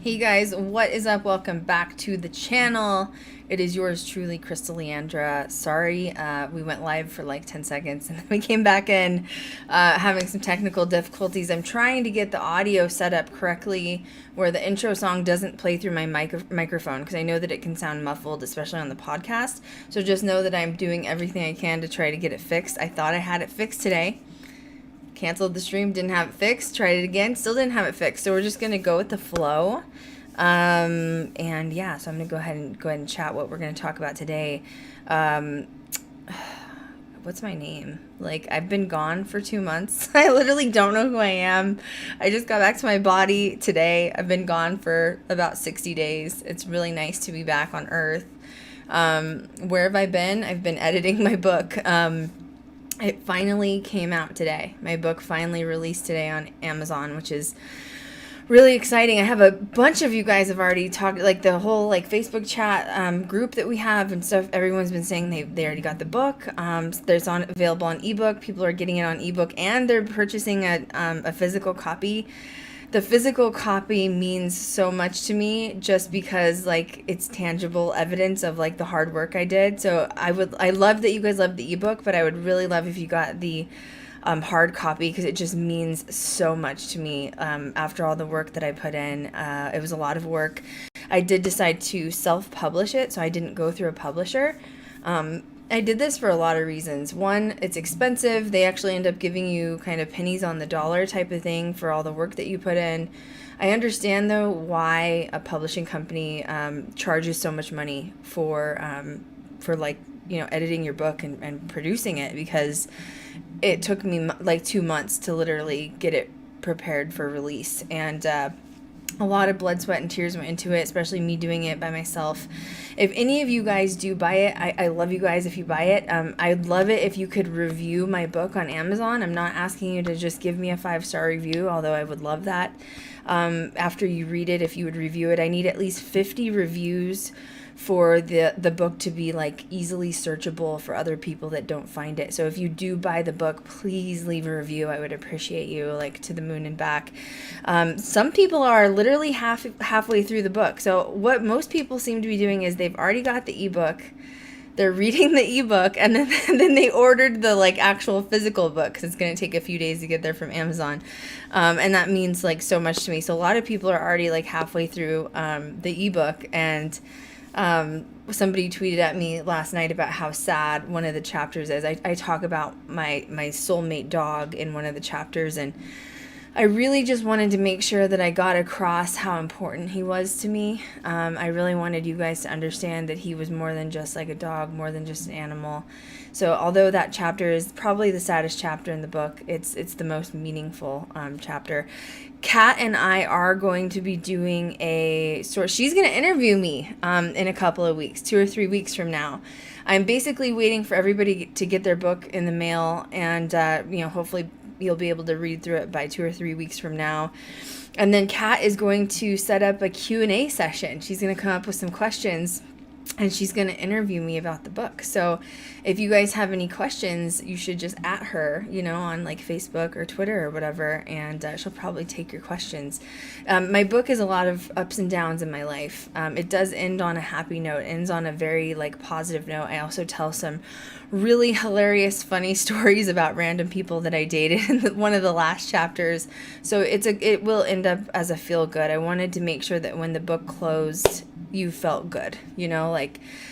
Hey guys, what is up? Welcome back to the channel. It is yours truly, Krystal Leandra. Sorry, we went live for like 10 seconds and then we came back in having some technical difficulties. I'm trying to get the audio set up correctly where the intro song doesn't play through my microphone because I know that it can sound muffled, especially on the podcast. So just know that I'm doing everything I can to try to get it fixed. I thought I had it fixed today. Canceled the stream, didn't have it fixed, tried it again, still didn't have it fixed. So we're just going to go with the flow. And yeah, so I'm going to go ahead and chat what we're going to talk about today. What's my name? Like, I've been gone for 2 months. I literally don't know who I am. I just got back to my body today. I've been gone for about 60 days. It's really nice to be back on Earth. Where have I been? I've been editing my book. It finally came out today. My book finally released today on Amazon, which is really exciting. I have a bunch of you guys have already talked, like the whole like Facebook chat group that we have and stuff. Everyone's been saying they already got the book. There's available on ebook. People are getting it on ebook and they're purchasing a physical copy. The physical copy means so much to me just because like it's tangible evidence of like the hard work I did. So I love that you guys love the ebook, but I would really love if you got the hard copy because it just means so much to me after all the work that I put in. It was a lot of work. I did decide to self-publish it, so I didn't go through a publisher. I did this for a lot of reasons. One, it's expensive. They actually end up giving you kind of pennies on the dollar type of thing for all the work that you put in. I understand, though, why a publishing company charges so much money for like, you know, editing your book and producing it, because it took me like 2 months to literally get it prepared for release. And a lot of blood, sweat, and tears went into it, especially me doing it by myself. If any of you guys do buy it, I love you guys if you buy it. I'd love it if you could review my book on Amazon. I'm not asking you to just give me a 5-star review, although I would love that. After you read it, if you would review it, I need at least 50 reviews for the book to be like easily searchable for other people that don't find it. So if you do buy the book, please leave a review. I would appreciate you, like, to the moon and back. Some people are literally halfway through the book. So what most people seem to be doing is they've already got the ebook, they're reading the ebook, and then they ordered the like actual physical book because it's going to take a few days to get there from Amazon. And that means like so much to me. So a lot of people are already like halfway through the ebook, and somebody tweeted at me last night about how sad one of the chapters is. I talk about my soulmate dog in one of the chapters, and I really just wanted to make sure that I got across how important he was to me. I really wanted you guys to understand that he was more than just like a dog, more than just an animal. So although that chapter is probably the saddest chapter in the book, it's the most meaningful chapter. Kat and I are going to be doing she's going to interview me in a couple of weeks, 2 or 3 weeks from now. I'm basically waiting for everybody to get their book in the mail, and hopefully you'll be able to read through it by 2 or 3 weeks from now. And then Kat is going to set up a Q&A session. She's going to come up with some questions and she's going to interview me about the book. So if you guys have any questions, you should just at her, on like Facebook or Twitter or whatever, and she'll probably take your questions. My book is a lot of ups and downs in my life. It does end on a happy note, ends on a very like positive note. I also tell some really hilarious, funny stories about random people that I dated in one of the last chapters. So it will end up as a feel good. I wanted to make sure that when the book closed, you felt good,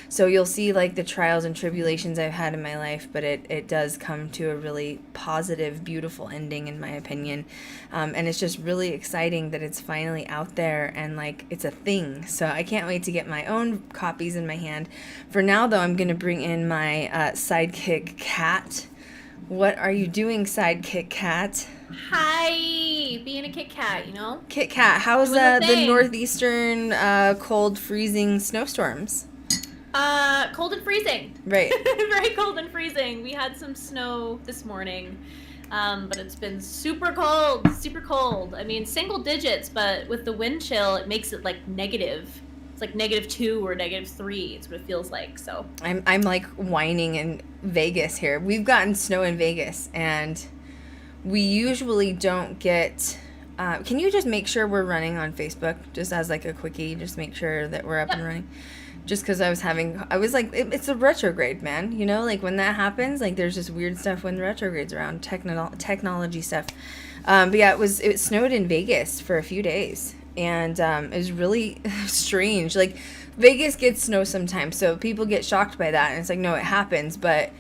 so you'll see like the trials and tribulations I've had in my life, but it does come to a really positive, beautiful ending in my opinion. And it's just really exciting that it's finally out there and like it's a thing. So I can't wait to get my own copies in my hand. For now though, I'm going to bring in my sidekick Cat. What are you doing, sidekick Cat? Hi, being a Kit Kat, Kit Kat, how's the northeastern cold, freezing snowstorms? Cold and freezing. Right. Very cold and freezing. We had some snow this morning, but it's been super cold, super cold. I mean, single digits, but with the wind chill, it makes it like negative. It's like -2 or -3. It's what it feels like. So I'm like whining in Vegas here. We've gotten snow in Vegas, and we usually don't get. Can you just make sure we're running on Facebook, just as like a quickie? Just make sure that we're up and running. Just because I was like, it's a retrograde, man. Like when that happens, like there's just weird stuff when the retrograde's around, technology stuff. But yeah, it snowed in Vegas for a few days, and it was really strange. Like Vegas gets snow sometimes, so people get shocked by that, and it's like, no, it happens, but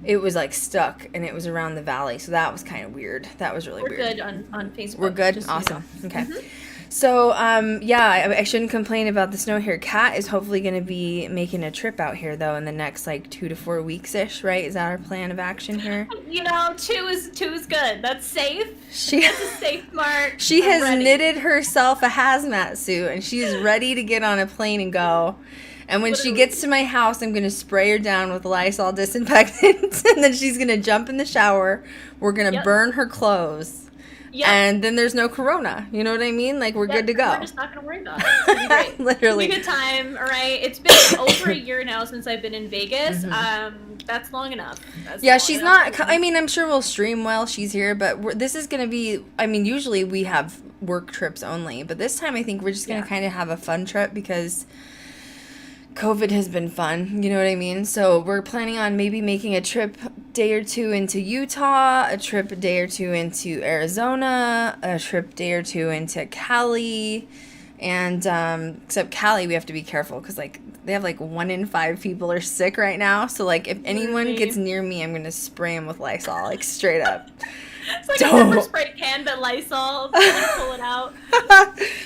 it was like stuck, and it was around the valley, so that was kind of weird. That was really weird. We're good on Facebook. We're good? Awesome. Okay. Mm-hmm. So, yeah, I shouldn't complain about the snow here. Kat is hopefully going to be making a trip out here, though, in the next, 2 to 4 weeks-ish, right? Is that our plan of action here? 2 is good. That's safe. That's a safe mark. She has knitted herself a hazmat suit, and she's ready to get on a plane and go. And when she gets to my house, I'm going to spray her down with Lysol disinfectant, and then she's going to jump in the shower. We're going to burn her clothes. Yep. And then there's no corona. You know what I mean? Like, we're good to go. We're just not going to worry about it. It's gonna be great. Literally. It's a good time, all right? It's been over a year now since I've been in Vegas. Mm-hmm. That's long enough. She's not... I mean, I'm sure we'll stream while she's here, but this is going to be... I mean, usually we have work trips only, but this time I think we're just going to kind of have a fun trip because... COVID has been fun, you know what I mean? So we're planning on maybe making a trip day or two into Utah, a trip a day or two into Arizona, a trip day or two into Cali, and except Cali we have to be careful because they have 1 in 5 people are sick right now. So if anyone gets near me, I'm gonna spray them with Lysol, straight up. It's like a pepper spray can, but Lysol. Pull it out.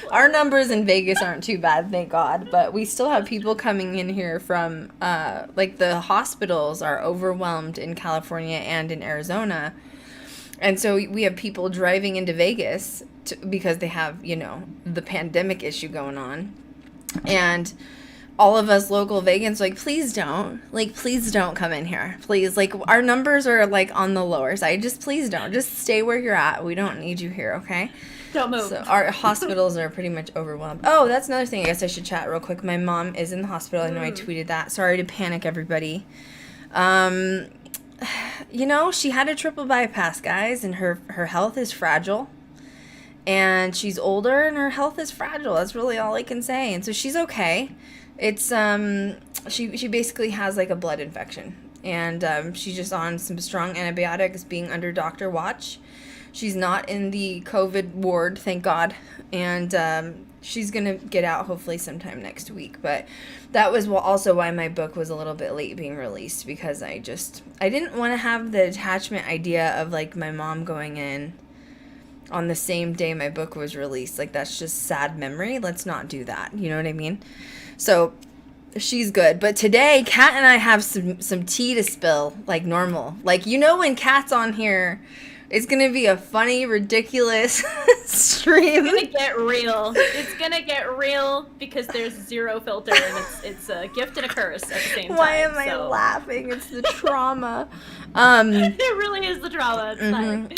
Our numbers in Vegas aren't too bad, thank God. But we still have people coming in here from, the hospitals are overwhelmed in California and in Arizona. And so we have people driving into Vegas because they have, the pandemic issue going on. And all of us local vegans please don't come in here, please. Our numbers are on the lower side. Just please don't. Just stay where you're at. We don't need you here, okay? Don't move. So our hospitals are pretty much overwhelmed. Oh, that's another thing I guess I should chat real quick. My mom is in the hospital. I know I tweeted that. Sorry to panic everybody. She had a triple bypass, guys, and her health is fragile. And she's older and her health is fragile. That's really all I can say. And so she's okay. It's she basically has a blood infection, and she's just on some strong antibiotics, being under doctor watch. She's not in the COVID ward, thank God, and she's gonna get out hopefully sometime next week. But that was also why my book was a little bit late being released, because I didn't want to have the attachment idea of my mom going in on the same day my book was released. That's just sad memory. Let's not do that. You know what I mean? So she's good. But today, Kat and I have some tea to spill, normal. When Kat's on here, it's going to be a funny, ridiculous stream. It's going to get real. It's going to get real because there's zero filter, and it's a gift and a curse at the same time. Why am I laughing? It's the trauma. It really is the trauma. It's fine.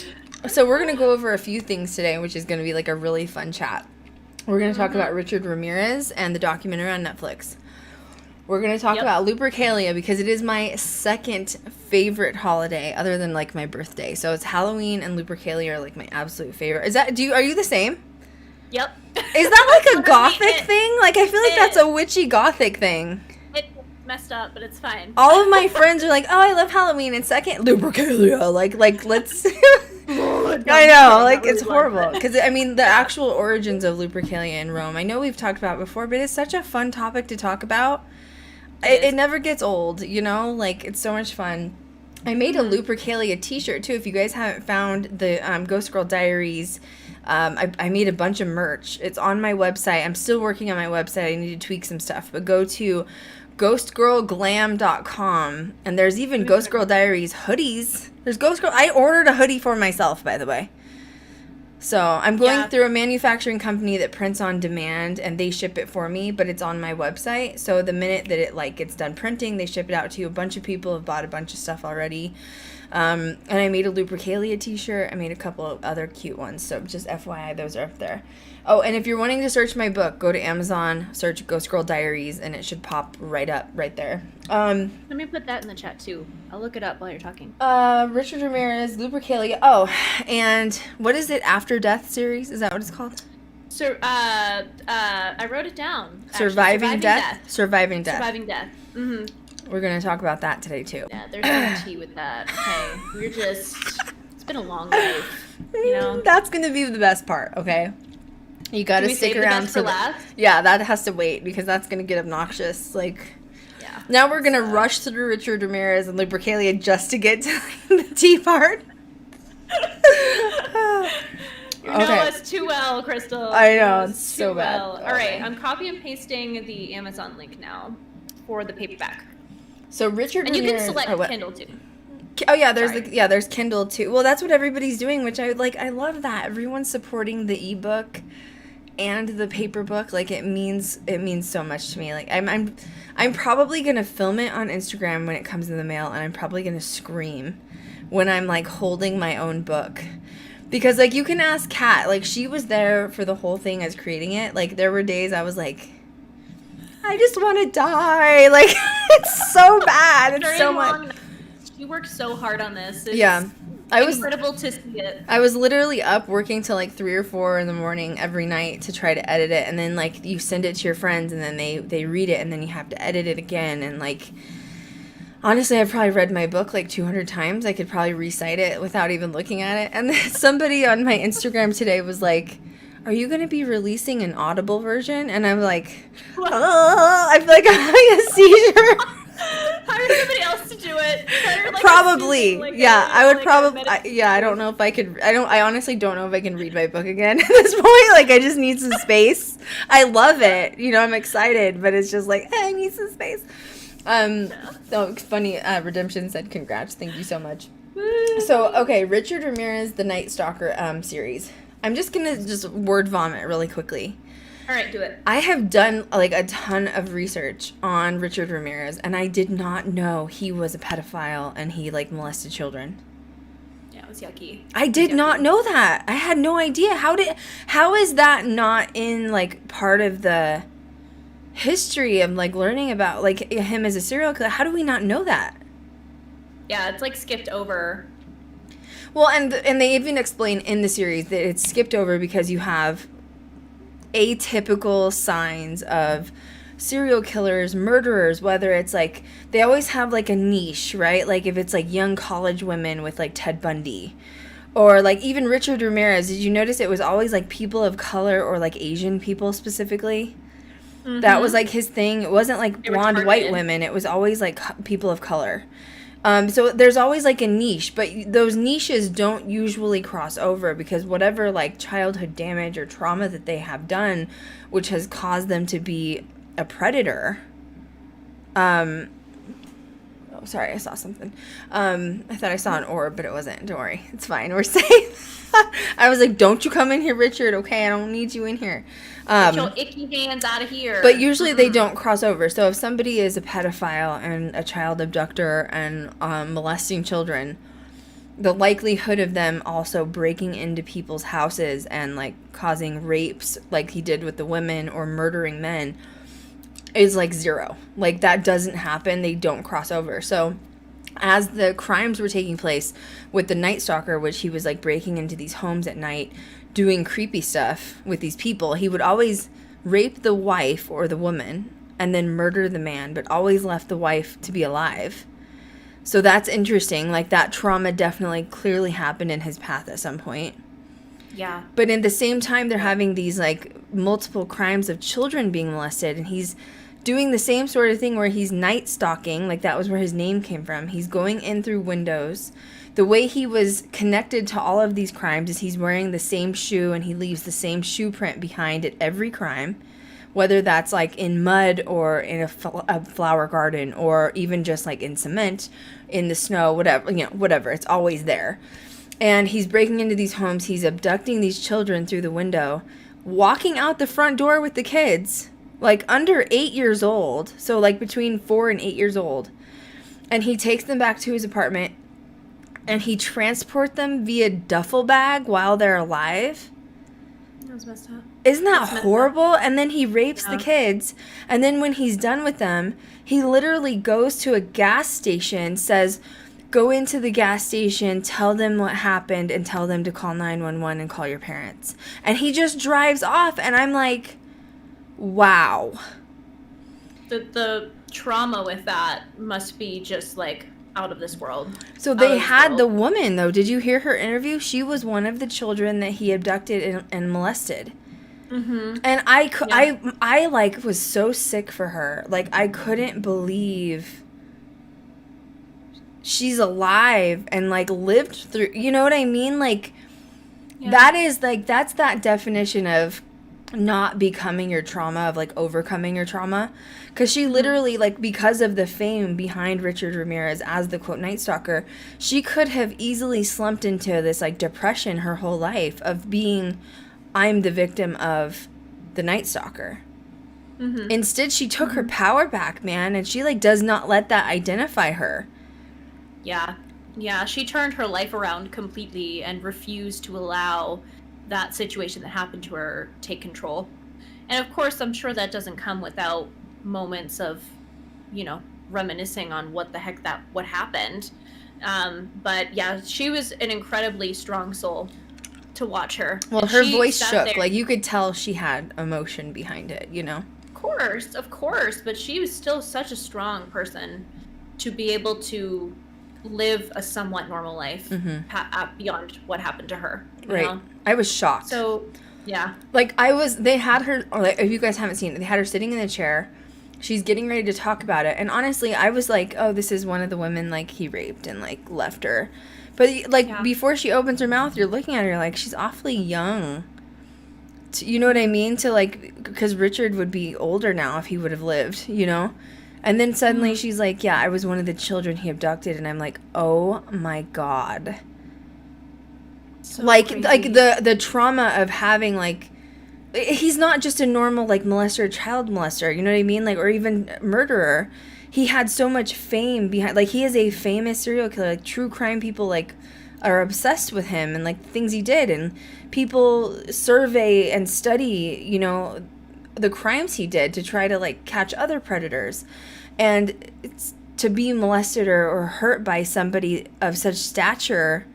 So we're going to go over a few things today, which is going to be a really fun chat. We're going to talk about Richard Ramirez and the documentary on Netflix. We're going to talk about Lupercalia because it is my second favorite holiday other than like my birthday. So it's Halloween and Lupercalia are like my absolute favorite. Are you the same? Yep. Is that like a gothic thing? Like I feel like that's a witchy gothic thing. It's messed up, but it's fine. All of my friends are like, "Oh, I love Halloween." And second, Lupercalia. Like let's I know, like it's horrible because I mean the actual origins of Lupercalia in Rome. I know we've talked about it before, but it's such a fun topic to talk about. It never gets old, you know? Like, it's so much fun. I made a Lupercalia t-shirt, too. If you guys haven't found the Ghost Girl Diaries, I made a bunch of merch. It's on my website. I'm still working on my website. I need to tweak some stuff. But go to ghostgirlglam.com, and there's even Ghost Girl Diaries hoodies. There's Ghost Girl... I ordered a hoodie for myself, by the way. So I'm going through a manufacturing company that prints on demand, and they ship it for me, but it's on my website. So the minute that it like gets done printing, they ship it out to you. A bunch of people have bought a bunch of stuff already. And I made a Lupercalia t-shirt. I made a couple of other cute ones. So just FYI, those are up there. Oh, and if you're wanting to search my book, go to Amazon, search Ghost Girl Diaries, and it should pop right up right there. Let me put that in the chat too. I'll look it up while you're talking. Richard Ramirez, Lupercalia. Oh, and what is it? After Death series? Is that what it's called? So, I wrote it down. Surviving Death. Surviving Death. Mm-hmm. We're going to talk about that today, too. Yeah, there's some tea with that. Okay, it's been a long life, you know? That's going to be the best part, okay? You got to stick around for last? Yeah, that has to wait because that's going to get obnoxious. Like, yeah. Now we're going to rush through Richard Ramirez and Lupercalia just to get to the tea part. You know us too well, Krystal. I know, it's so bad. All right, I'm copy and pasting the Amazon link now for the paperback. So Richard and Ramirez, you can select Kindle too. Oh yeah, there's Kindle too. Well, that's what everybody's doing, which I like. I love that everyone's supporting the ebook and the paper book. Like it means so much to me. Like I'm probably gonna film it on Instagram when it comes in the mail, and I'm probably gonna scream when I'm like holding my own book. Because like you can ask Kat, like she was there for the whole thing as creating it. Like there were days I was like, I just want to die. Like it's so bad. It's so much. She worked so hard on this. It's incredible to see it. I was literally up working till like 3 or 4 in the morning every night to try to edit it, and then like you send it to your friends, and then they read it, and then you have to edit it again, and like. Honestly, I've probably read my book like 200 times. I could probably recite it without even looking at it. And then somebody on my Instagram today was like, are you going to be releasing an Audible version? And I'm like, I feel like I'm having a seizure. Hire somebody else to do it. Probably. I would probably. I don't know if I could. I honestly don't know if I can read my book again at this point. Like, I just need some space. I love it. You know, I'm excited, but it's just like, I need some space. Oh, funny, Redemption said congrats. Thank you so much. So, okay, Richard Ramirez, the Night Stalker series. I'm just going to word vomit really quickly. All right, do it. I have done like a ton of research on Richard Ramirez, and I did not know he was a pedophile and he like molested children. Yeah, it was yucky. I did not know that. I had no idea. How is that not in like part of the history of like learning about like him as a serial killer? How do we not know that? Yeah, it's like skipped over. Well, and they even explain in the series that it's skipped over because you have atypical signs of serial killers, murderers, whether it's like they always have like a niche, right? Like if it's like young college women with like Ted Bundy, or like even Richard Ramirez, did you notice it was always like people of color or like Asian people specifically? Mm-hmm. That was like his thing. It wasn't like blonde white women. It was always like people of color. So there's always like a niche, but those niches don't usually cross over because whatever like childhood damage or trauma that they have done, which has caused them to be a predator. Oh, sorry, I saw something. I thought I saw an orb, but it wasn't. Don't worry, it's fine. We're safe. I was like, don't you come in here, Richard. Okay, I don't need you in here. Get your icky hands out of here. But usually they don't cross over. So if somebody is a pedophile and a child abductor and molesting children, the likelihood of them also breaking into people's houses and like causing rapes like he did with the women or murdering men is like zero. Like that doesn't happen. They don't cross over. So as the crimes were taking place with the Night Stalker, which he was like breaking into these homes at night, doing creepy stuff with these people, he would always rape the wife or the woman and then murder the man, but always left the wife to be alive. So that's interesting. Like that trauma definitely clearly happened in his path at some point. Yeah. But in the same time, they're having these like multiple crimes of children being molested, and he's doing the same sort of thing where he's night stalking. Like that was where his name came from. He's going in through windows. The way he was connected to all of these crimes is he's wearing the same shoe, and he leaves the same shoe print behind at every crime, whether that's like in mud or in a flower garden or even just like in cement, in the snow, whatever, whatever. It's always there. And he's breaking into these homes. He's abducting these children through the window, walking out the front door with the kids, like under 8 years old. So like between 4 and 8 years old. And he takes them back to his apartment, and he transports them via duffel bag while they're alive. That was messed up. Isn't that horrible? And then he rapes the kids. And then when he's done with them, he literally goes to a gas station, says, go into the gas station, tell them what happened, and tell them to call 911 and call your parents. And he just drives off. And I'm like, wow. The trauma with that must be just like out of this world. So they had the woman, though. Did you hear her interview? She was one of the children that he abducted and molested. Mm-hmm. And I like was so sick for her. Like I couldn't believe she's alive and like lived through, you know what I mean? Like that is like, that's that definition of not becoming your trauma, of like overcoming your trauma. Because she literally, like, because of the fame behind Richard Ramirez as the quote Night Stalker, she could have easily slumped into this like depression her whole life of being, I'm the victim of the Night Stalker. Mm-hmm. Instead, she took her power back, man, and she like does not let that identify her. Yeah, she turned her life around completely and refused to allow that situation that happened to her take control. And of course, I'm sure that doesn't come without moments of, reminiscing on what happened. But yeah, she was an incredibly strong soul to watch her. Well, her voice shook. There. Like you could tell she had emotion behind it, Of course, but she was still such a strong person to be able to live a somewhat normal life beyond what happened to her. Right. I was shocked. So, yeah. Like they had her, like, if you guys haven't seen it, they had her sitting in the chair. She's getting ready to talk about it. And honestly, I was like, oh, this is one of the women like he raped and like left her. But like before she opens her mouth, you're looking at her like she's awfully young. You know what I mean? To like, because Richard would be older now if he would have lived, And then suddenly she's like, yeah, I was one of the children he abducted. And I'm like, oh my God. So crazy. Like the trauma of having like, he's not just a normal like molester, child molester, you know what I mean? Like, or even murderer. He had so much fame behind, like he is a famous serial killer. Like true crime people like are obsessed with him and like the things he did. And people survey and study, the crimes he did to try to like catch other predators. And it's, to be molested or hurt by somebody of such stature,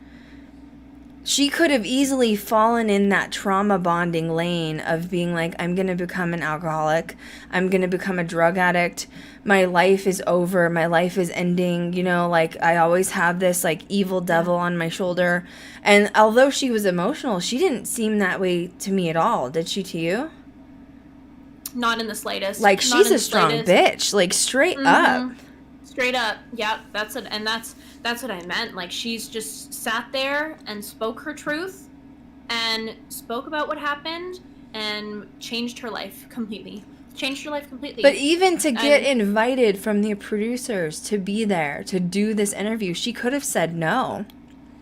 she could have easily fallen in that trauma bonding lane of being like, I'm going to become an alcoholic. I'm going to become a drug addict. My life is over. My life is ending. Like I always have this like evil devil on my shoulder. And although she was emotional, she didn't seem that way to me at all. Did she to you? Not in the slightest. Like she's a strong bitch. Like straight up. Straight up. Yeah, that's it. And that's what I meant. Like she's just sat there and spoke her truth and spoke about what happened and changed her life completely. But even to get invited from the producers to be there to do this interview, she could have said no.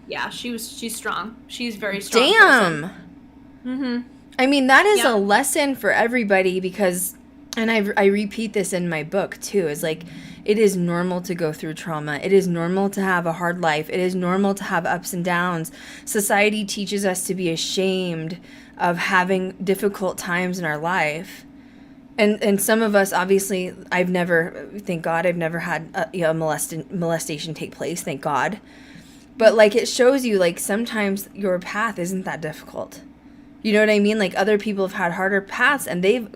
Yeah, she's strong. She's very strong. Damn. Mm-hmm. I mean, that is a lesson for everybody because, and I repeat this in my book too, is like, it is normal to go through trauma. It is normal to have a hard life. It is normal to have ups and downs. Society teaches us to be ashamed of having difficult times in our life. And some of us, obviously, thank God, I've never had a molestation take place, thank God. But, like, it shows you, like, sometimes your path isn't that difficult. You know what I mean? Like, other people have had harder paths, and they've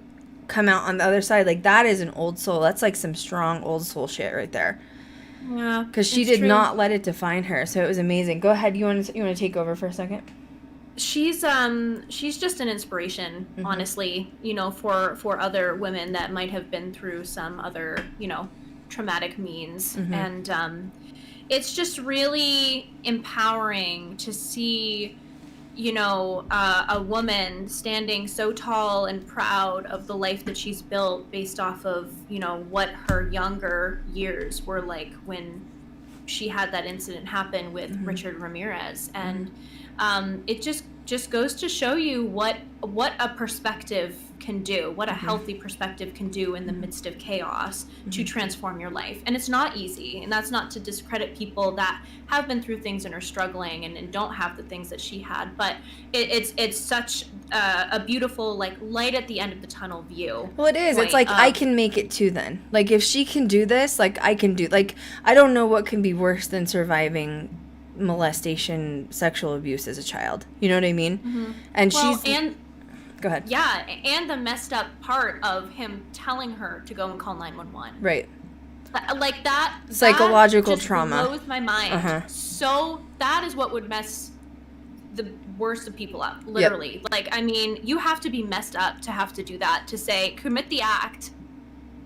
come out on the other side. Like, that is an old soul. That's, like, some strong old soul shit right there. Yeah. Because she did not let it define her, so it was amazing. Go ahead. You want to take over for a second? She's just an inspiration, honestly, you know, for other women that might have been through some other, you know, traumatic means. And it's just really empowering to see, you know, a woman standing so tall and proud of the life that she's built based off of, you know, what her younger years were like when she had that incident happen with Richard Ramirez. And it just goes to show you what a perspective can do, what a healthy perspective can do in the midst of chaos to transform your life. And it's not easy, and that's not to discredit people that have been through things and are struggling and don't have the things that she had, but it's such a beautiful, like, light at the end of the tunnel view. Well, it is. It's like, I can make it too then. Like, if she can do this, like, I can do, like, I don't know what can be worse than surviving molestation, sexual abuse as a child. You know what I mean? And go ahead. Yeah, and the messed up part of him telling her to go and call 911. Right. Like that psychological just trauma blows my mind. So that is what would mess the worst of people up, literally. Like, I mean, you have to be messed up to have to do that, to say, commit the act,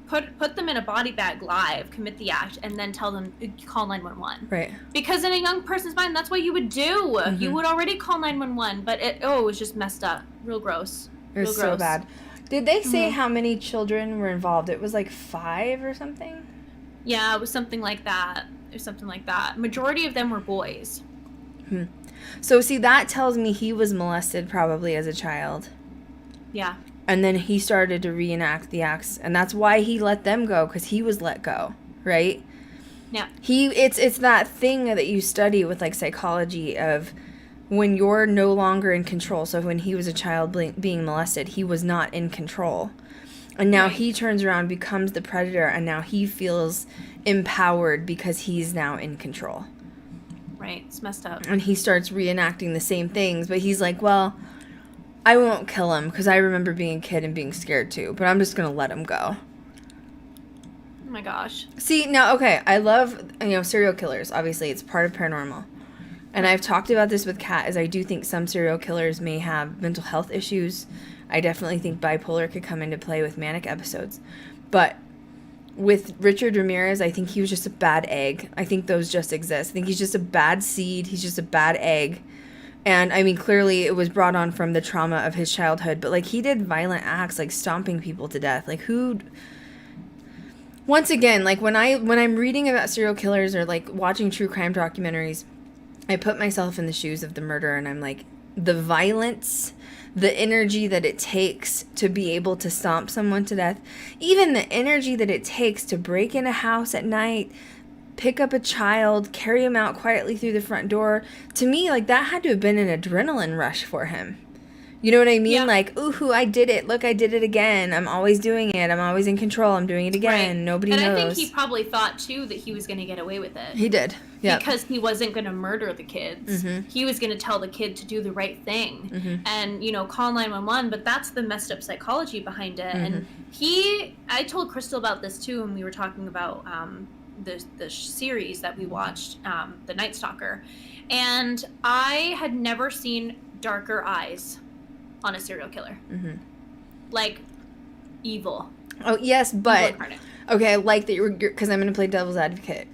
put them in a body bag live, commit the act, and then tell them, call 911. Right. Because in a young person's mind, that's what you would do. You would already call 911, but it was just messed up. Real gross. It was so bad. Did they say how many children were involved? It was like 5 or something? Yeah, it was something like that. Majority of them were boys. So, see, that tells me he was molested probably as a child. Yeah. And then he started to reenact the acts, and that's why he let them go, because he was let go, right? Yeah. It's that thing that you study with, like, psychology of when you're no longer in control. So when he was a child being molested, he was not in control. And now he turns around, becomes the predator, and now he feels empowered because he's now in control. Right. It's messed up. And he starts reenacting the same things, but he's like, well, I won't kill him because I remember being a kid and being scared too, but I'm just going to let him go. Oh my gosh. See, now, okay, I love, serial killers. Obviously, it's part of paranormal. And I've talked about this with Kat, as I do think some serial killers may have mental health issues. I definitely think bipolar could come into play with manic episodes. But with Richard Ramirez, I think he was just a bad egg. I think those just exist. I think he's just a bad seed. He's just a bad egg. And, I mean, clearly it was brought on from the trauma of his childhood. But, like, he did violent acts, like stomping people to death. Like, who... Once again, like, when I'm reading about serial killers or, like, watching true crime documentaries, I put myself in the shoes of the murderer, and I'm like, the violence, the energy that it takes to be able to stomp someone to death, even the energy that it takes to break in a house at night, pick up a child, carry him out quietly through the front door. To me, like, that had to have been an adrenaline rush for him. You know what I mean? Yeah. Like, ooh, I did it. Look, I did it again. I'm always doing it. I'm always in control. I'm doing it again. Right. Nobody knows. And I think he probably thought, too, that he was going to get away with it. He did. Yeah. Because he wasn't going to murder the kids. He was going to tell the kid to do the right thing and, call 911. But that's the messed up psychology behind it. And I told Krystal about this, too, when we were talking about the series that we watched, the Night Stalker. And I had never seen darker eyes on a serial killer. Like, evil. Oh, yes, but... Okay, I like that you're... Because I'm going to play devil's advocate.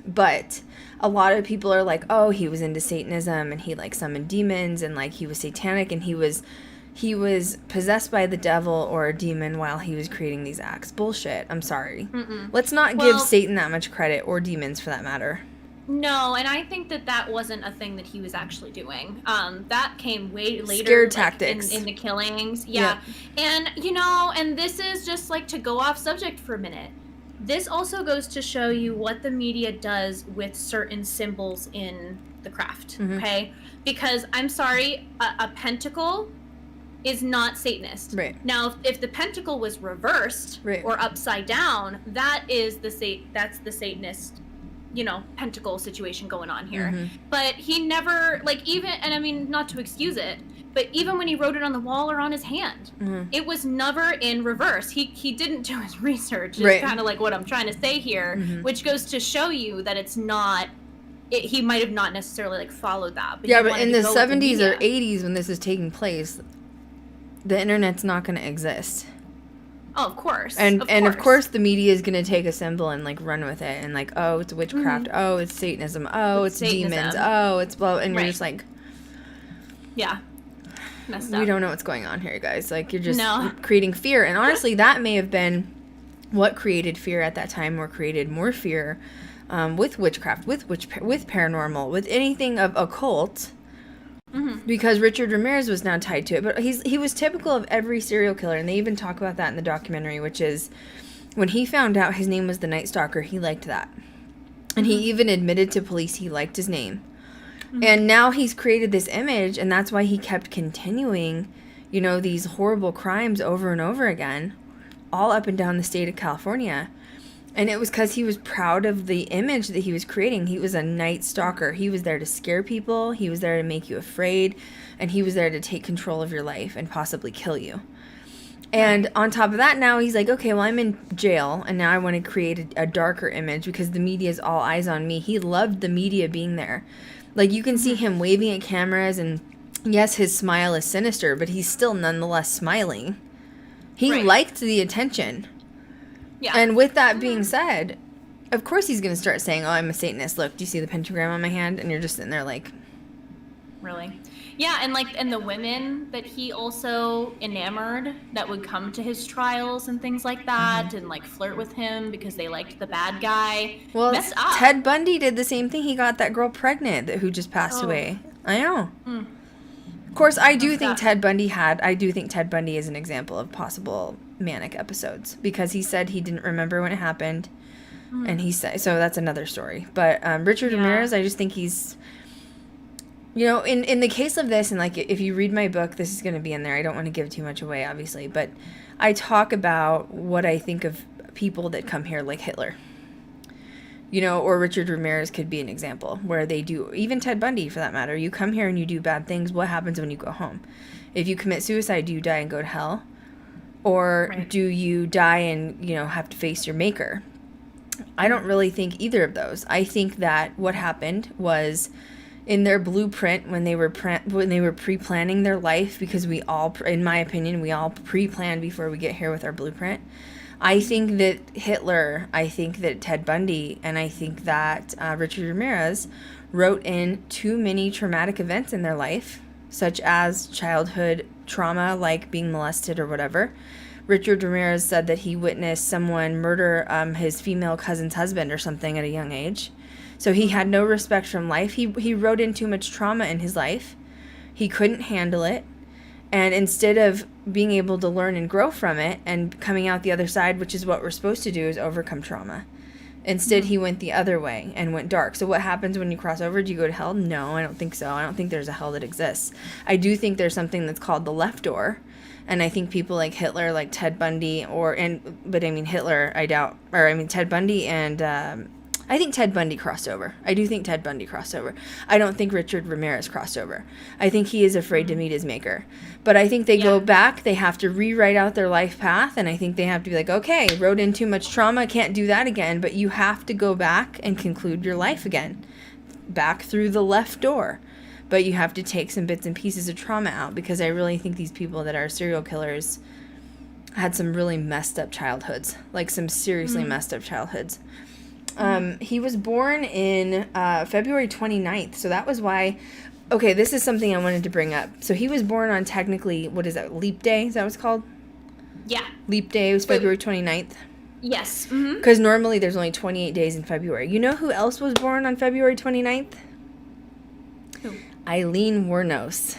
But a lot of people are like, oh, he was into Satanism, and he, like, summoned demons, and, like, he was satanic, and he was possessed by the devil or a demon while he was creating these acts. Bullshit. I'm sorry. Let's not give Satan that much credit, or demons, for that matter. No, and I think that wasn't a thing that he was actually doing. That came way later. Scare tactics. In the killings. Yeah. And, and this is just, like, to go off subject for a minute. This also goes to show you what the media does with certain symbols in the craft, okay? Because, I'm sorry, a pentacle is not Satanist. Right. Now, if the pentacle was reversed or upside down, that's the Satanist, pentacle situation going on here. Mm-hmm. But he never, and I mean, not to excuse it, but even when he wrote it on the wall or on his hand, it was never in reverse. He didn't do his research. It's kind of like what I'm trying to say here, which goes to show you that it's not. He might have not necessarily followed that. But but in the 70s or 80s when this is taking place, the internet's not going to exist. Oh, of course. And of course the media is going to take a symbol and run with it and oh, it's witchcraft. Mm-hmm. Oh, it's Satanism. Oh, it's demons. Oh, it's blah. And you're just yeah. Messed up. We don't know what's going on here, guys. You're just creating fear. And honestly, that may have been what created fear at that time, or created more fear with witchcraft, with paranormal, with anything of occult. Mm-hmm. Because Richard Ramirez was now tied to it. But he was typical of every serial killer, and they even talk about that in the documentary, which is when he found out his name was the Night Stalker, he liked that. And he even admitted to police he liked his name. Mm-hmm. And now he's created this image, and that's why he kept continuing, these horrible crimes over and over again, all up and down the state of California. And it was because he was proud of the image that he was creating. He was a Night Stalker. He was there to scare people. He was there to make you afraid. And he was there to take control of your life and possibly kill you. And on top of that, now he's like, okay, well, I'm in jail, and now I want to create a darker image because the media is all eyes on me. He loved the media being there. You can see him waving at cameras, and yes, his smile is sinister, but he's still nonetheless smiling. He liked the attention. Yeah. And with that being said, of course he's going to start saying, oh, I'm a Satanist. Look, do you see the pentagram on my hand? And you're just sitting there really? Yeah, and the women that he also enamored that would come to his trials and things like that, and flirt with him because they liked the bad guy. Well, messed up. Ted Bundy did the same thing. He got that girl pregnant who just passed away. I know. Mm. Of course, I do think Ted Bundy is an example of possible manic episodes, because he said he didn't remember when it happened, and he said, so that's another story. But Richard Ramirez, I just think he's, in the case of this, and if you read my book, this is going to be in there. I don't want to give too much away, obviously, but I talk about what I think of people that come here, like Hitler. Or Richard Ramirez could be an example where they do, even Ted Bundy for that matter. You come here and you do bad things. What happens when you go home? If you commit suicide, do you die and go to hell? Or do you die and, have to face your maker? I don't really think either of those. I think that what happened was in their blueprint when they were pre-planning their life, because we all, in my opinion, we all pre-plan before we get here with our blueprint. I think that Hitler, I think that Ted Bundy, and I think that Richard Ramirez wrote in too many traumatic events in their life, such as childhood trauma, like being molested or whatever. Richard Ramirez said that he witnessed someone murder his female cousin's husband or something at a young age. So he had no respect from life. He wrote in too much trauma in his life. He couldn't handle it. And instead of being able to learn and grow from it and coming out the other side, which is what we're supposed to do, is overcome trauma. Instead, he went the other way and went dark. So what happens when you cross over? Do you go to hell? No, I don't think so. I don't think there's a hell that exists. I do think there's something that's called the left door. And I think people like Hitler, like Ted Bundy, Hitler, I doubt. Ted Bundy and... I think Ted Bundy crossed over. I do think Ted Bundy crossed over. I don't think Richard Ramirez crossed over. I think he is afraid to meet his maker. But I think they go back. They have to rewrite out their life path. And I think they have to be like, okay, wrote in too much trauma. Can't do that again. But you have to go back and conclude your life again. Back through the left door. But you have to take some bits and pieces of trauma out. Because I really think these people that are serial killers had some really messed up childhoods. Some seriously messed up childhoods. He was born in February 29th, so that was why... Okay, this is something I wanted to bring up. So he was born on technically, what is that, Leap Day? Is that what it's called? Yeah. Leap Day was February 29th? Yes. Because normally there's only 28 days in February. You know who else was born on February 29th? Who? Eileen Wuornos.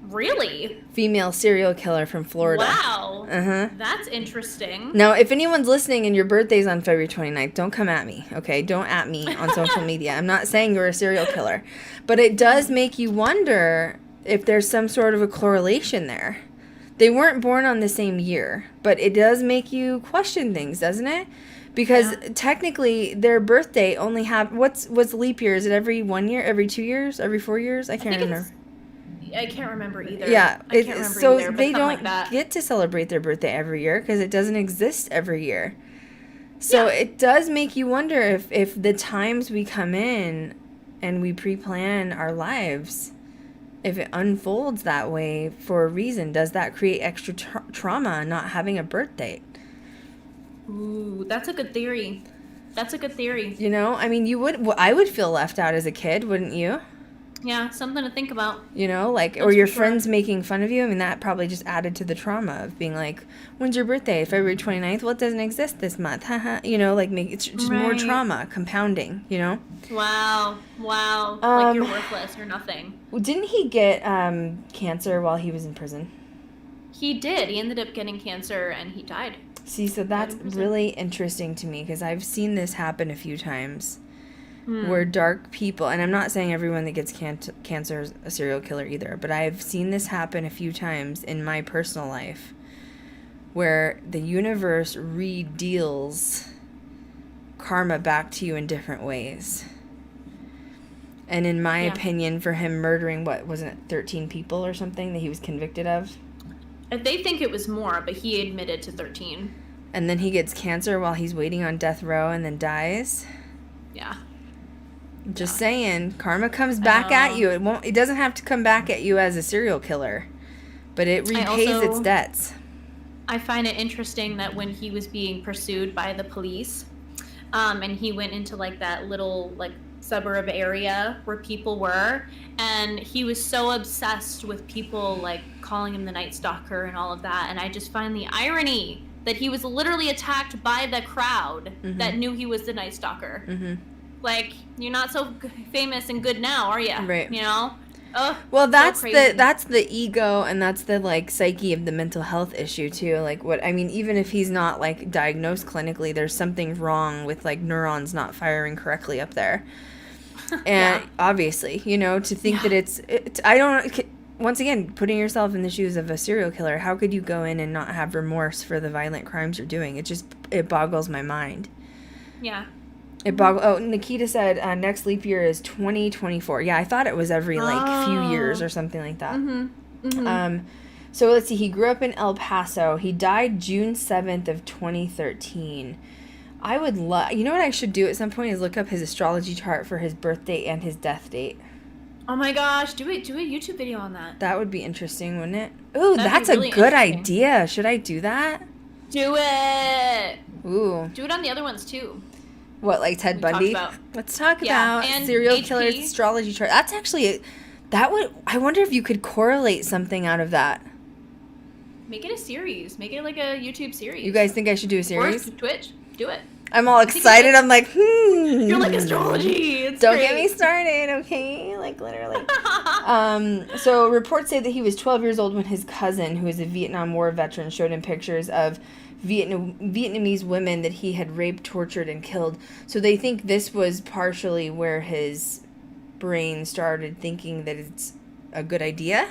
Really? Female serial killer from Florida. Wow. That's interesting. Now, if anyone's listening and your birthday's on February 29th, don't come at me, okay? Don't at me on social media. I'm not saying you're a serial killer. But it does make you wonder, if there's some sort of a correlation there. They weren't born on the same year, but it does make you question things, doesn't it? Because technically their birthday only what's leap year? Is it every 1 year, every 2 years, every 4 years? I can't remember. I can't remember either. Yeah, I can't remember so either, but they don't like get to celebrate their birthday every year because it doesn't exist every year. So it does make you wonder if the times we come in and we pre-plan our lives, if it unfolds that way for a reason, does that create extra trauma not having a birth date? Ooh, that's a good theory. That's a good theory. You know, I mean, I would feel left out as a kid, wouldn't you? Yeah, something to think about. You know, like, or your friends making fun of you. I mean, that probably just added to the trauma of being like, when's your birthday? February 29th? Well, it doesn't exist this month. You know, like, it's just more trauma, compounding, you know? Wow. Like, you're worthless or nothing. Well, didn't he get cancer while he was in prison? He did. He ended up getting cancer and he died. See, so that's really interesting to me because I've seen this happen a few times. Where dark people, and I'm not saying everyone that gets cancer is a serial killer either, but I've seen this happen a few times in my personal life where the universe redeals karma back to you in different ways. And in my opinion, for him murdering, wasn't it 13 people or something that he was convicted of? They think it was more, but he admitted to 13. And then he gets cancer while he's waiting on death row and then dies? Yeah. Just saying, karma comes back at you. It doesn't have to come back at you as a serial killer, but it repays its debts. I find it interesting that when he was being pursued by the police, and he went into like that little like suburb area where people were, and he was so obsessed with people like calling him the Night Stalker and all of that, and I just find the irony that he was literally attacked by the crowd that knew he was the Night Stalker. Like, you're not so famous and good now, are you? Right. You know? Ugh, well, that's the ego, and that's the like psyche of the mental health issue too. Like, even if he's not like diagnosed clinically, there's something wrong with like neurons not firing correctly up there. And obviously, you know, to think that I don't. Once again, putting yourself in the shoes of a serial killer, how could you go in and not have remorse for the violent crimes you're doing? It boggles my mind. Yeah. Nikita said next leap year is 2024. Yeah, I thought it was every few years or something like that. So let's see. He grew up in El Paso. He died June 7th of 2013. I would love. You know what I should do at some point is look up his astrology chart for his birth date and his death date. Oh my gosh, do a YouTube video on that. That would be interesting, wouldn't it? Ooh, that's really a good idea. Should I do that? Do it. Ooh. Do it on the other ones too. What, like Ted Bundy? Let's talk about serial killers astrology chart. That's actually I wonder if you could correlate something out of that. Make it a series. Make it like a YouTube series. You guys think I should do a series? Or Twitch. Do it. I'm all excited. I'm like, You're like astrology. Don't get me started, okay? Like, literally. So reports say that he was 12 years old when his cousin, who is a Vietnam War veteran, showed him pictures of Vietnamese women that he had raped, tortured, and killed. So they think this was partially where his brain started thinking that it's a good idea.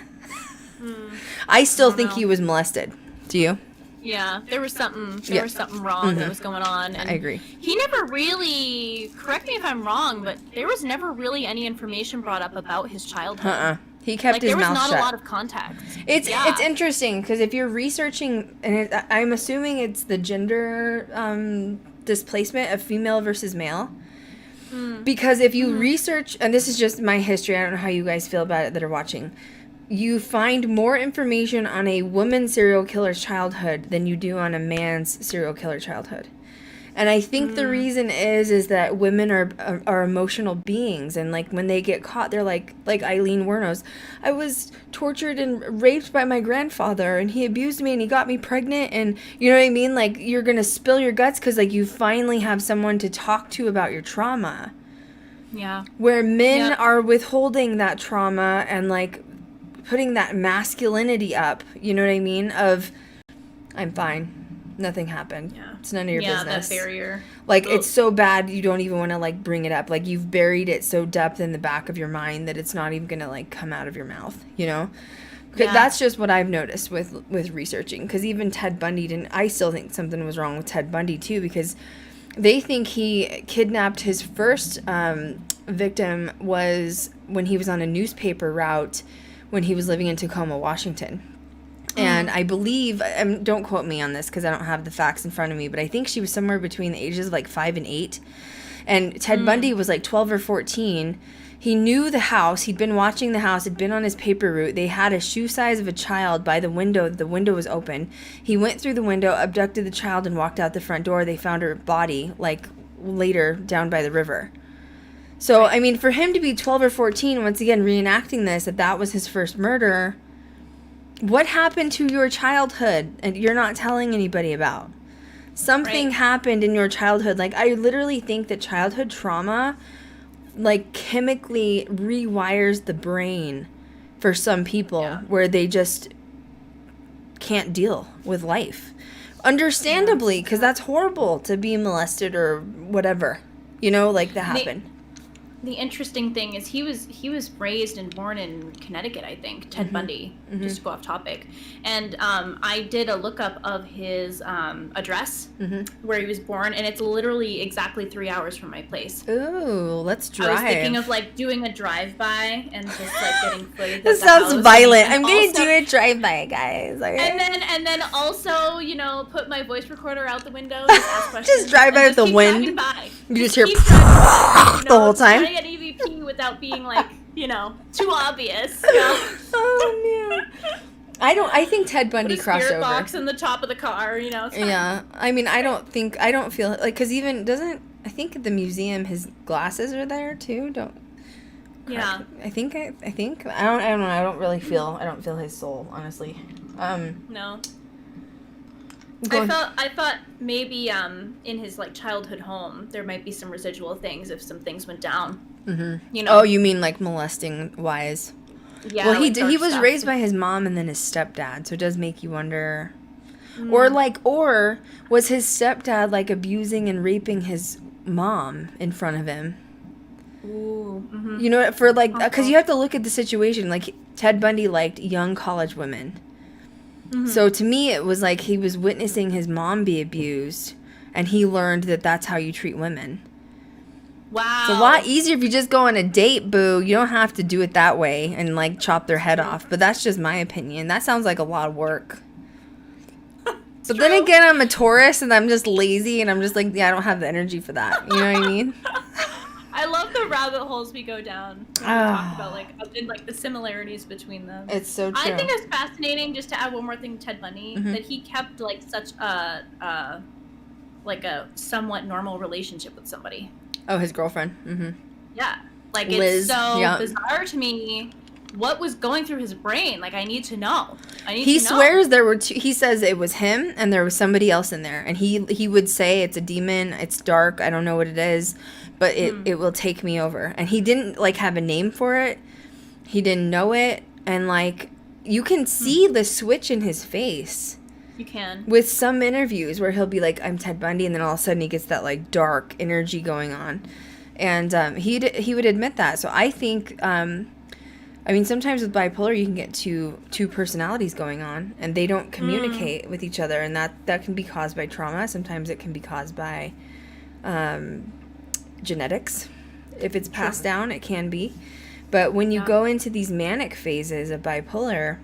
I still think he was molested. Do you? Yeah, there was something wrong that was going on. And I agree. He never really, correct me if I'm wrong, but there was never really any information brought up about his childhood. He kept his mouth shut. There was not a lot of contact. It's interesting because if you're researching, and I'm assuming it's the gender displacement of female versus male. Because if you research, and this is just my history, I don't know how you guys feel about it that are watching, you find more information on a woman's serial killer's childhood than you do on a man's serial killer childhood. And I think the reason is that women are emotional beings, and like when they get caught, they're like Eileen Wuornos. I was tortured and raped by my grandfather, and he abused me, and he got me pregnant, and you know what I mean? Like, you're gonna spill your guts because like you finally have someone to talk to about your trauma. Yeah. Where men are withholding that trauma and like putting that masculinity up. You know what I mean? Of I'm fine. Nothing happened. Yeah. It's none of your business. That barrier. Like, it's so bad you don't even want to, like, bring it up. Like, you've buried it so deep in the back of your mind that it's not even going to, like, come out of your mouth, you know? Yeah. That's just what I've noticed with researching. Because even Ted Bundy I still think something was wrong with Ted Bundy, too, because they think he kidnapped his first victim was when he was on a newspaper route when he was living in Tacoma, Washington. And I believe, don't quote me on this because I don't have the facts in front of me, but I think she was somewhere between the ages of like 5 and 8. And Ted Bundy was like 12 or 14. He knew the house. He'd been watching the house. Had been on his paper route. They had a shoe size of a child by the window. The window was open. He went through the window, abducted the child, and walked out the front door. They found her body like later down by the river. So, I mean, for him to be 12 or 14, once again, reenacting this, that was his first murder. What happened to your childhood and you're not telling anybody about? Something happened in your childhood. Like, I literally think that childhood trauma, like, chemically rewires the brain for some people where they just can't deal with life. Understandably, because that's horrible to be molested or whatever, you know, like that happened. The interesting thing is he was raised and born in Connecticut, I think, Ted Bundy, just to go off topic. And I did a lookup of his address where he was born, and it's literally exactly 3 hours from my place. Ooh, let's drive. I was thinking of like doing a drive-by and just like getting footage. This sounds violent. I'm going to do a drive-by, guys. Okay. And then also, you know, put my voice recorder out the window, just ask questions. Just drive by with the wind. You just hear the whole time. Trying to get EVP without being like, you know, too obvious. You know? Oh man. I think Ted Bundy crossed over. Box in the top of the car, you know. Yeah. I mean, I don't feel like, because even I think at the museum his glasses are there too. Yeah. I think I don't know. I don't feel his soul, honestly. No. I thought maybe in his like childhood home there might be some residual things if some things went down. You know. Oh, you mean like molesting wise? Yeah. Well, like he was raised by his mom and then his stepdad, so it does make you wonder. Or was his stepdad like abusing and raping his mom in front of him? Ooh. You know, for like, because you have to look at the situation. Like, Ted Bundy liked young college women. So to me, it was like he was witnessing his mom be abused, and he learned that that's how you treat women. Wow. It's a lot easier if you just go on a date, boo. You don't have to do it that way and, like, chop their head off. But that's just my opinion. That sounds like a lot of work. But then again, I'm a Taurus, and I'm just lazy, and I'm just like, yeah, I don't have the energy for that. You know what I mean? I love the rabbit holes we go down when we talk about like the similarities between them. It's so true. I think it's fascinating, just to add one more thing to Ted Bundy, that he kept like such a somewhat normal relationship with somebody. Oh, his girlfriend. Yeah, like Liz. It's so bizarre to me. What was going through his brain? Like, I need to know. He swears there were two. He says it was him and there was somebody else in there, and he would say it's a demon. It's dark. I don't know what it is, but it will take me over. And he didn't like have a name for it. He didn't know it, and like you can see the switch in his face. You can. With some interviews where he'll be like, I'm Ted Bundy, and then all of a sudden he gets that like dark energy going on, and he would admit that. So I think. I mean, sometimes with bipolar, you can get two personalities going on, and they don't communicate with each other, and that can be caused by trauma. Sometimes it can be caused by genetics. If it's passed down, it can be. But when you go into these manic phases of bipolar,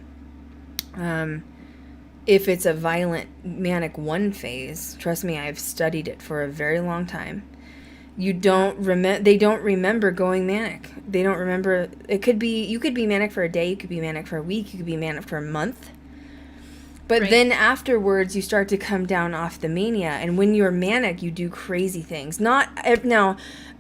if it's a violent manic 1 phase, trust me, I've studied it for a very long time. They don't remember going manic. They don't remember. You could be manic for a day, you could be manic for a week, you could be manic for a month. But then afterwards, you start to come down off the mania. And when you're manic, you do crazy things. Now,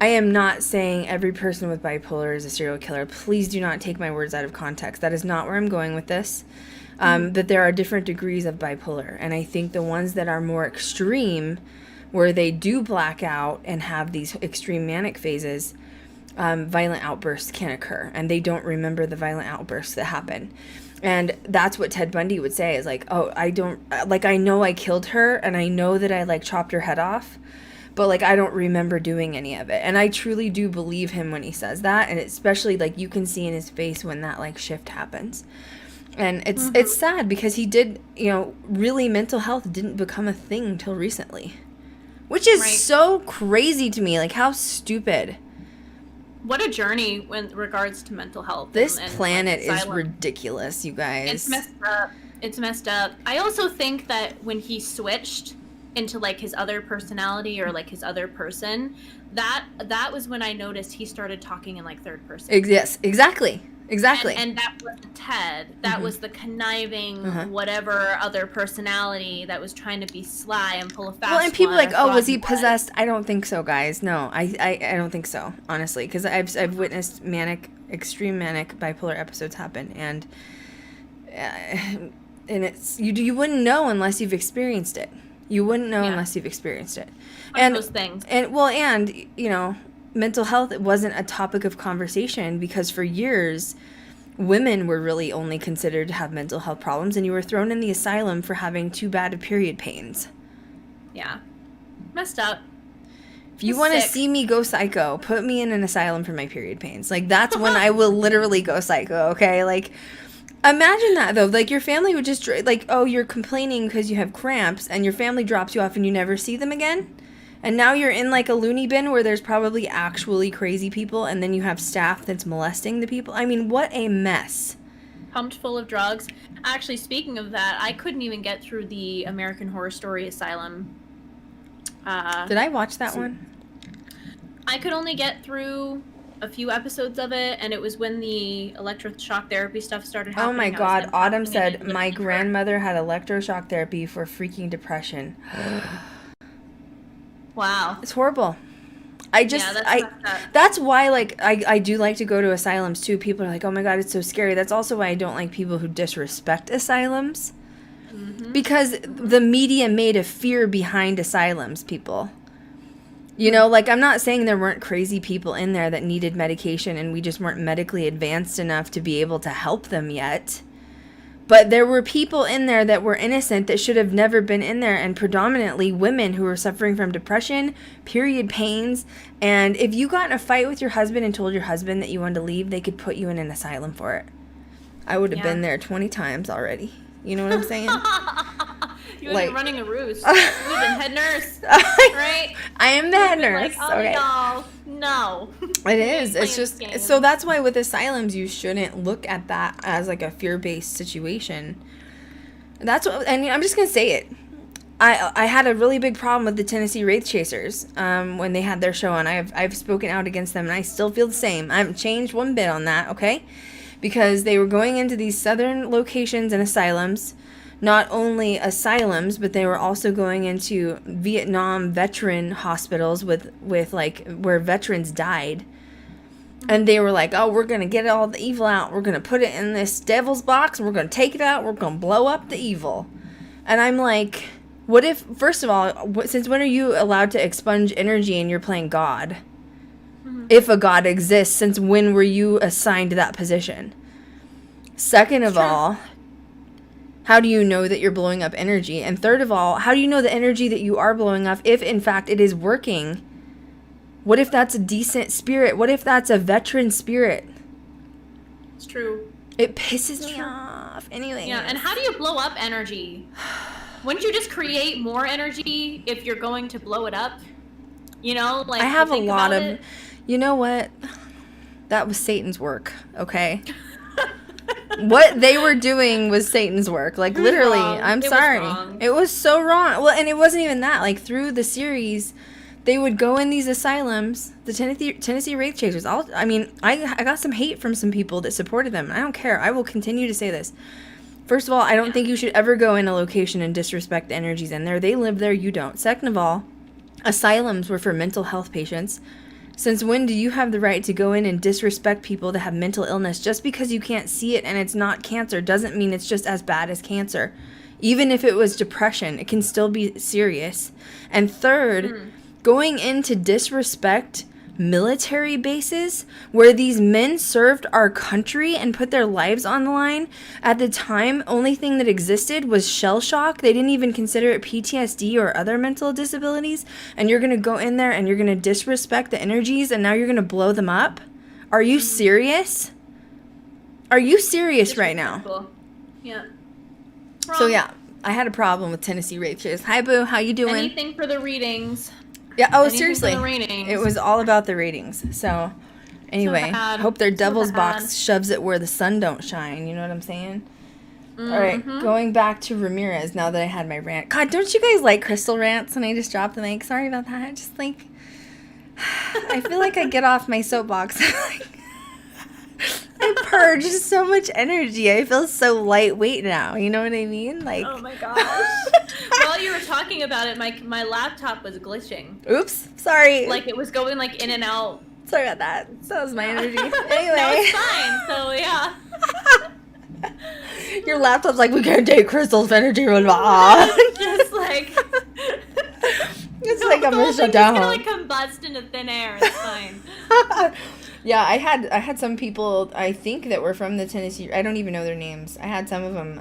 I am not saying every person with bipolar is a serial killer. Please do not take my words out of context. That is not where I'm going with this. But there are different degrees of bipolar. And I think the ones that are more extreme, where they do black out and have these extreme manic phases, violent outbursts can occur, and they don't remember the violent outbursts that happen. And that's what Ted Bundy would say is like, oh, I don't, like, I know I killed her and I know that I like chopped her head off, but like I don't remember doing any of it. And I truly do believe him when he says that, and especially like you can see in his face when that like shift happens. And it's sad because he did, you know, really mental health didn't become a thing till recently, which is so crazy to me. Like, how stupid. What a journey in regards to mental health. This planet is ridiculous, you guys. It's messed up. It's messed up. I also think that when he switched into like his other personality or like his other person, that was when I noticed he started talking in like third person. Yes, exactly. Exactly. And that wasn't Ted. That was the conniving, whatever other personality that was trying to be sly and pull a fast one. Well, and people are like, oh, was he possessed? I don't think so, guys. No, I don't think so, honestly. Because I've witnessed extreme manic bipolar episodes happen. And it's, you wouldn't know unless you've experienced it. You wouldn't know unless you've experienced it. And those things. And, you know, mental health wasn't a topic of conversation because for years women were really only considered to have mental health problems, and you were thrown in the asylum for having too bad of period pains. Yeah. Messed up. If you want to see me go psycho, put me in an asylum for my period pains. Like, that's when I will literally go psycho, okay? Like, imagine that, though. Like, your family would just, like, oh, you're complaining because you have cramps, and your family drops you off and you never see them again? And now you're in, like, a loony bin where there's probably actually crazy people, and then you have staff that's molesting the people. I mean, what a mess. Pumped full of drugs. Actually, speaking of that, I couldn't even get through the American Horror Story Asylum. Did I watch that one? I could only get through a few episodes of it, and it was when the electroshock therapy stuff started happening. Oh my god, Autumn said, my grandmother had electroshock therapy for freaking depression. Wow. It's horrible. That's why, like, I do like to go to asylums, too. People are like, oh my god, it's so scary. That's also why I don't like people who disrespect asylums. Because the media made a fear behind asylums, people. You know, like, I'm not saying there weren't crazy people in there that needed medication and we just weren't medically advanced enough to be able to help them yet. But there were people in there that were innocent that should have never been in there, and predominantly women who were suffering from depression, period pains, and if you got in a fight with your husband and told your husband that you wanted to leave, they could put you in an asylum for it. I would have been there 20 times already. You know what I'm saying? You would have been running a roost. You would have been head nurse, right? I am the head nurse. Like, oh, okay. No. It is. It's just, so that's why with asylums, you shouldn't look at that as like a fear-based situation. That's what, and I'm just going to say it. I had a really big problem with the Tennessee Wraith Chasers when they had their show, and I've spoken out against them, and I still feel the same. I haven't changed one bit on that, okay? Because they were going into these southern locations and asylums, not only asylums, but they were also going into Vietnam veteran hospitals with like where veterans died. And they were like, oh, we're going to get all the evil out. We're going to put it in this devil's box, and we're going to take it out. We're going to blow up the evil. And I'm like, what if, first of all, since when are you allowed to expunge energy and you're playing God? If a God exists, since when were you assigned that position? Second of all, how do you know that you're blowing up energy? And third of all, how do you know the energy that you are blowing up if, in fact, it is working? What if that's a decent spirit? What if that's a veteran spirit? It's true. It pisses me off. Anyway. Yeah, and how do you blow up energy? Wouldn't you just create more energy if you're going to blow it up? You know, like, I have a lot of... You know what? That was Satan's work, okay? What they were doing was Satan's work. Like, literally, I'm sorry. It was so wrong. Well, and it wasn't even that. Like, through the series, they would go in these asylums, the Tennessee Wraith Chasers. I got some hate from some people that supported them. I don't care. I will continue to say this. First of all, I don't think you should ever go in a location and disrespect the energies in there. They live there, you don't. Second of all, asylums were for mental health patients. Since when do you have the right to go in and disrespect people that have mental illness? Just because you can't see it and it's not cancer doesn't mean it's just as bad as cancer. Even if it was depression, it can still be serious. And third, going in to disrespect military bases where these men served our country and put their lives on the line. At the time, only thing that existed was shell shock. They didn't even consider it PTSD or other mental disabilities. And you're going to go in there and you're going to disrespect the energies and now you're going to blow them up? Are you serious? Are you serious right now? Yeah. So yeah, I had a problem with Tennessee rape case. Hi, Boo. How you doing? Anything for the readings. Yeah. Oh, Anything seriously. for the ratings. It was all about the ratings. So, anyway, hope their devil's box shoves it where the sun don't shine. You know what I'm saying? Mm-hmm. All right, going back to Ramirez. Now that I had my rant. God, don't you guys like Krystal rants? And I just dropped the mic. Sorry about that. Just like, I feel like I get off my soapbox. I purge so much energy. I feel so lightweight now. You know what I mean? Like, oh my gosh. While you were talking about it, my laptop was glitching. Oops. Sorry. Like it was going like in and out. Sorry about that. So was my energy. Anyway. No, it's fine. So yeah. Your laptop's like, we can't take Krystal's energy. Just like. It's like I'm gonna shut down. It's gonna like combust into thin air. It's fine. Yeah, I had some people, I think, that were from the Tennessee. I don't even know their names. I had some of them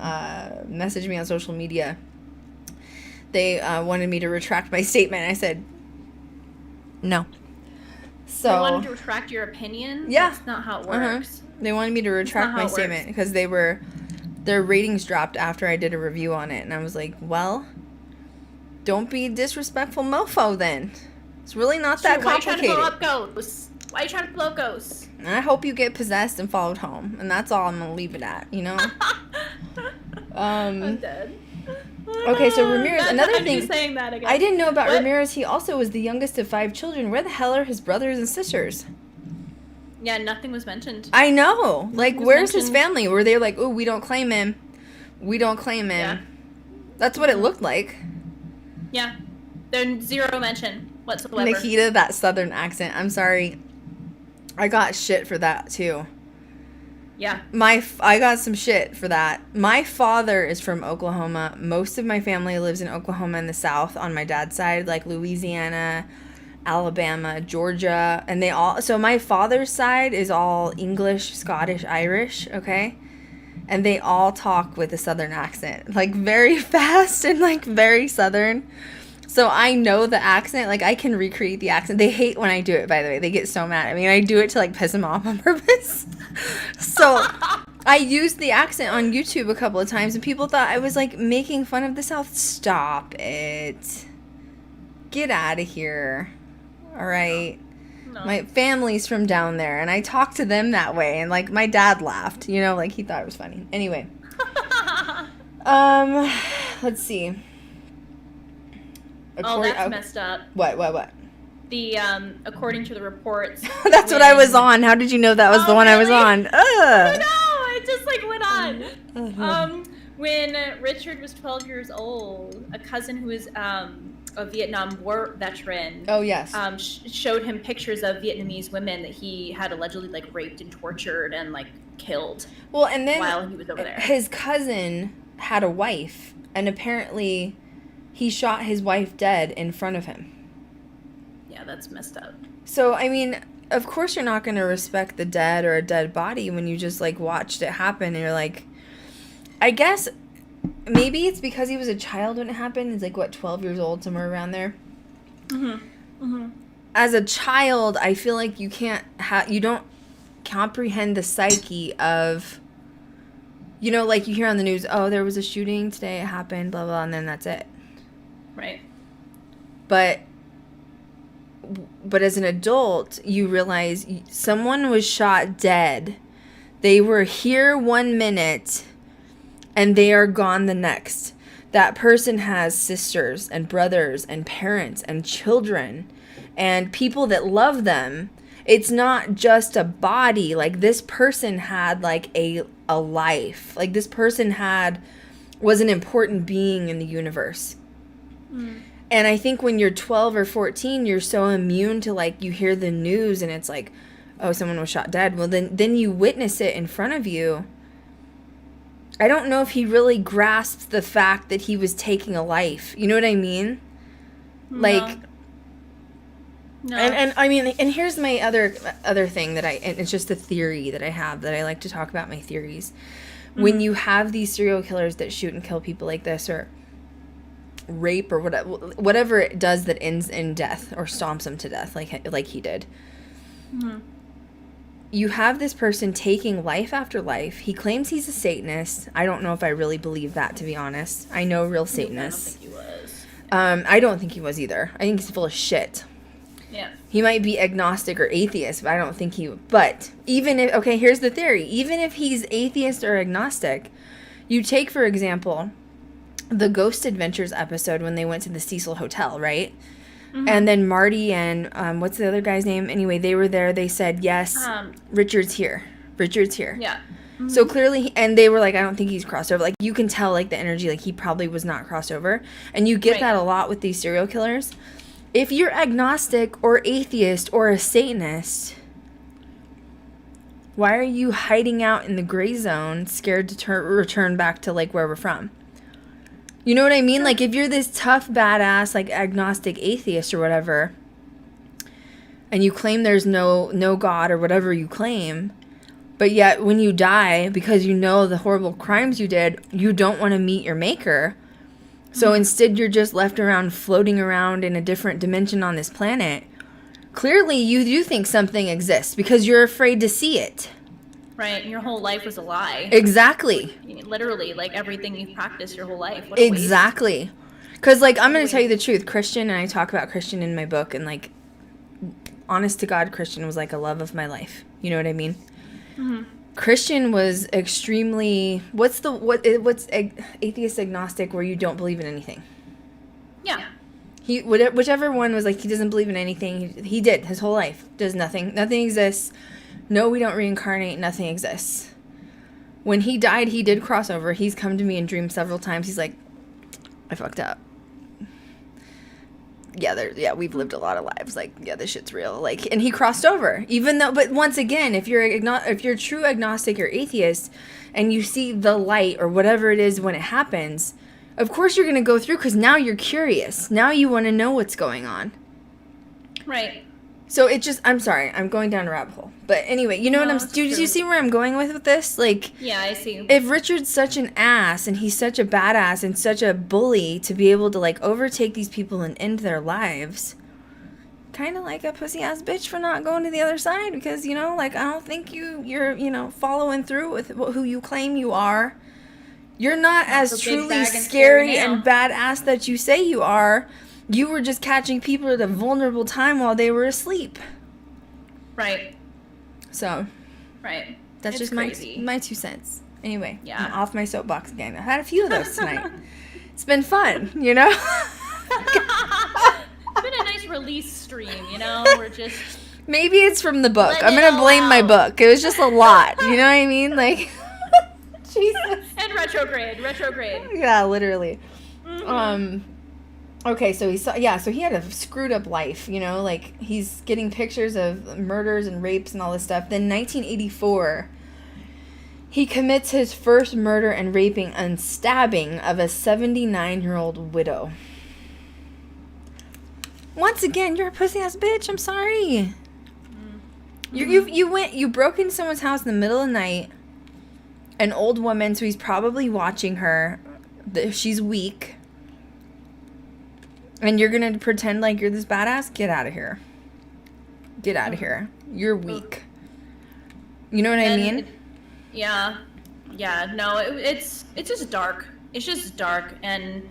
message me on social media. They wanted me to retract my statement. I said, no. So they wanted to retract your opinion? Yeah. That's not how it works. They wanted me to retract my statement because their ratings dropped after I did a review on it. And I was like, well, don't be a disrespectful mofo then. It's really not that complicated. Why are you trying to blow up ghosts? Why are you trying to blow ghosts? And I hope you get possessed and followed home. And that's all I'm going to leave it at, you know? I'm dead. Okay, so Ramirez, another thing. Saying that again. I didn't know about Ramirez. He also was the youngest of 5 children. Where the hell are his brothers and sisters? Yeah, nothing was mentioned. I know. Like, where's his family? Were they like, oh, we don't claim him. We don't claim him. Yeah. That's what it looked like. Yeah. There's zero mention whatsoever. Nikita, that southern accent. I'm sorry. I got shit for that, too. Yeah. I got some shit for that. My father is from Oklahoma. Most of my family lives in Oklahoma in the South on my dad's side, like Louisiana, Alabama, Georgia, and they all, so my father's side is all English, Scottish, Irish, okay? And they all talk with a southern accent, like very fast and like very southern. So I know the accent, like I can recreate the accent. They hate when I do it, by the way. They get so mad. I mean, I do it to like piss them off on purpose. So I used the accent on YouTube a couple of times and people thought I was like making fun of the South. Stop it. Get out of here. All right. No. My family's from down there and I talk to them that way. And like my dad laughed, you know, like he thought it was funny. Anyway. Let's see. That's messed up. What? The, according to the reports. That's what I was on. How did you know that was the one really? I was on? I know! It just, like, went on. When Richard was 12 years old, a cousin who is, a Vietnam War veteran. Oh, yes. Showed him pictures of Vietnamese women that he had allegedly, like, raped and tortured and, like, killed. Well, and then while he was over there. His cousin had a wife, and apparently he shot his wife dead in front of him. Yeah, that's messed up. So, I mean, of course you're not going to respect the dead or a dead body when you just, like, watched it happen and you're like, I guess maybe it's because he was a child when it happened. He's, like, what, 12 years old, somewhere around there? Mm-hmm. Mm-hmm. As a child, I feel like you don't comprehend the psyche of, you know, like you hear on the news, oh, there was a shooting today, it happened, blah, blah, and then that's it. Right. But as an adult, you realize someone was shot dead. They were here 1 minute, and they are gone the next. That person has sisters and brothers and parents and children and people that love them. It's not just a body. Like, this person had, like, a life. Like, this person was an important being in the universe. Mm. And I think when you're 12 or 14, you're so immune to, like, you hear the news and it's like, oh, someone was shot dead. Well, then you witness it in front of you. I don't know if he really grasps the fact that he was taking a life. You know what I mean? No. Like, No. And I mean, and here's my other thing that and it's just a theory that I have that I like to talk about my theories. Mm-hmm. When you have these serial killers that shoot and kill people like this, or rape, or whatever it does that ends in death or stomps them to death, like he did. Mm-hmm. You have this person taking life after life. He claims he's a Satanist. I don't know if I really believe that, to be honest. I know real Satanists. I don't think he was. I don't think he was either. I think he's full of shit. Yeah. He might be agnostic or atheist, but I don't think he... But even if... Okay, here's the theory. Even if he's atheist or agnostic, you take, for example, the Ghost Adventures episode when they went to the Cecil Hotel, right? Mm-hmm. And then Marty and... what's the other guy's name? Anyway, they were there. They said, yes, Richard's here. Richard's here. Yeah. Mm-hmm. So clearly... And they were like, I don't think he's crossed over. Like, you can tell, like, the energy. Like, he probably was not crossed over. And you get that a lot with these serial killers. If you're agnostic or atheist or a Satanist, why are you hiding out in the gray zone, scared to return back to, like, where we're from? You know what I mean? Like, if you're this tough, badass, like, agnostic atheist or whatever, and you claim there's no God or whatever you claim, but yet when you die, because you know the horrible crimes you did, you don't want to meet your maker. So instead, you're just left around floating around in a different dimension on this planet. Clearly, you do think something exists because you're afraid to see it. Right. Your whole life was a lie. Exactly. Literally, like everything you've practiced your whole life. What exactly. Because, like, I'm going to tell you the truth. Christian, and I talk about Christian in my book, and, like, honest to God, Christian was like a love of my life. You know what I mean? Mm-hmm. Christian was extremely... What's atheist agnostic where you don't believe in anything? Yeah. Whichever one was like, he doesn't believe in anything. He did his whole life. Does nothing. Nothing exists. No, we don't reincarnate. Nothing exists. When he died, he did cross over. He's come to me in dreams several times. He's like, I fucked up. Yeah, we've lived a lot of lives. Like, yeah, this shit's real. Like, and he crossed over. Even though, but once again, if you're true agnostic or atheist, and you see the light or whatever it is when it happens, of course you're gonna go through because now you're curious. Now you want to know what's going on. Right. So it just, I'm sorry, I'm going down a rabbit hole. But anyway, you know what do you see where I'm going with this? Like, yeah, I see. If Richard's such an ass and he's such a badass and such a bully to be able to, like, overtake these people and end their lives, kind of like a pussy ass bitch for not going to the other side because, you know, like, I don't think you're, you know, following through with who you claim you are. You're not as truly scary and badass that you say you are. You were just catching people at a vulnerable time while they were asleep. Right. So. Right. That's just my 2 cents. Anyway. Yeah. I'm off my soapbox again. I had a few of those tonight. It's been fun, you know? It's been a nice release stream, you know? We're just... Maybe it's from the book. I'm going to blame my book. It was just a lot. You know what I mean? Like, Jesus. And retrograde. Yeah, literally. Mm-hmm. Okay, so he had a screwed up life, you know, like he's getting pictures of murders and rapes and all this stuff. Then 1984, he commits his first murder and raping and stabbing of a 79-year-old widow. Once again, you're a pussy ass bitch. I'm sorry. Mm-hmm. You broke into someone's house in the middle of the night. An old woman, so he's probably watching her. She's weak. And you're going to pretend like you're this badass? Get out of here. Get out of here. You're weak. You know what I mean? Yeah. No, it's just dark. It's just dark. And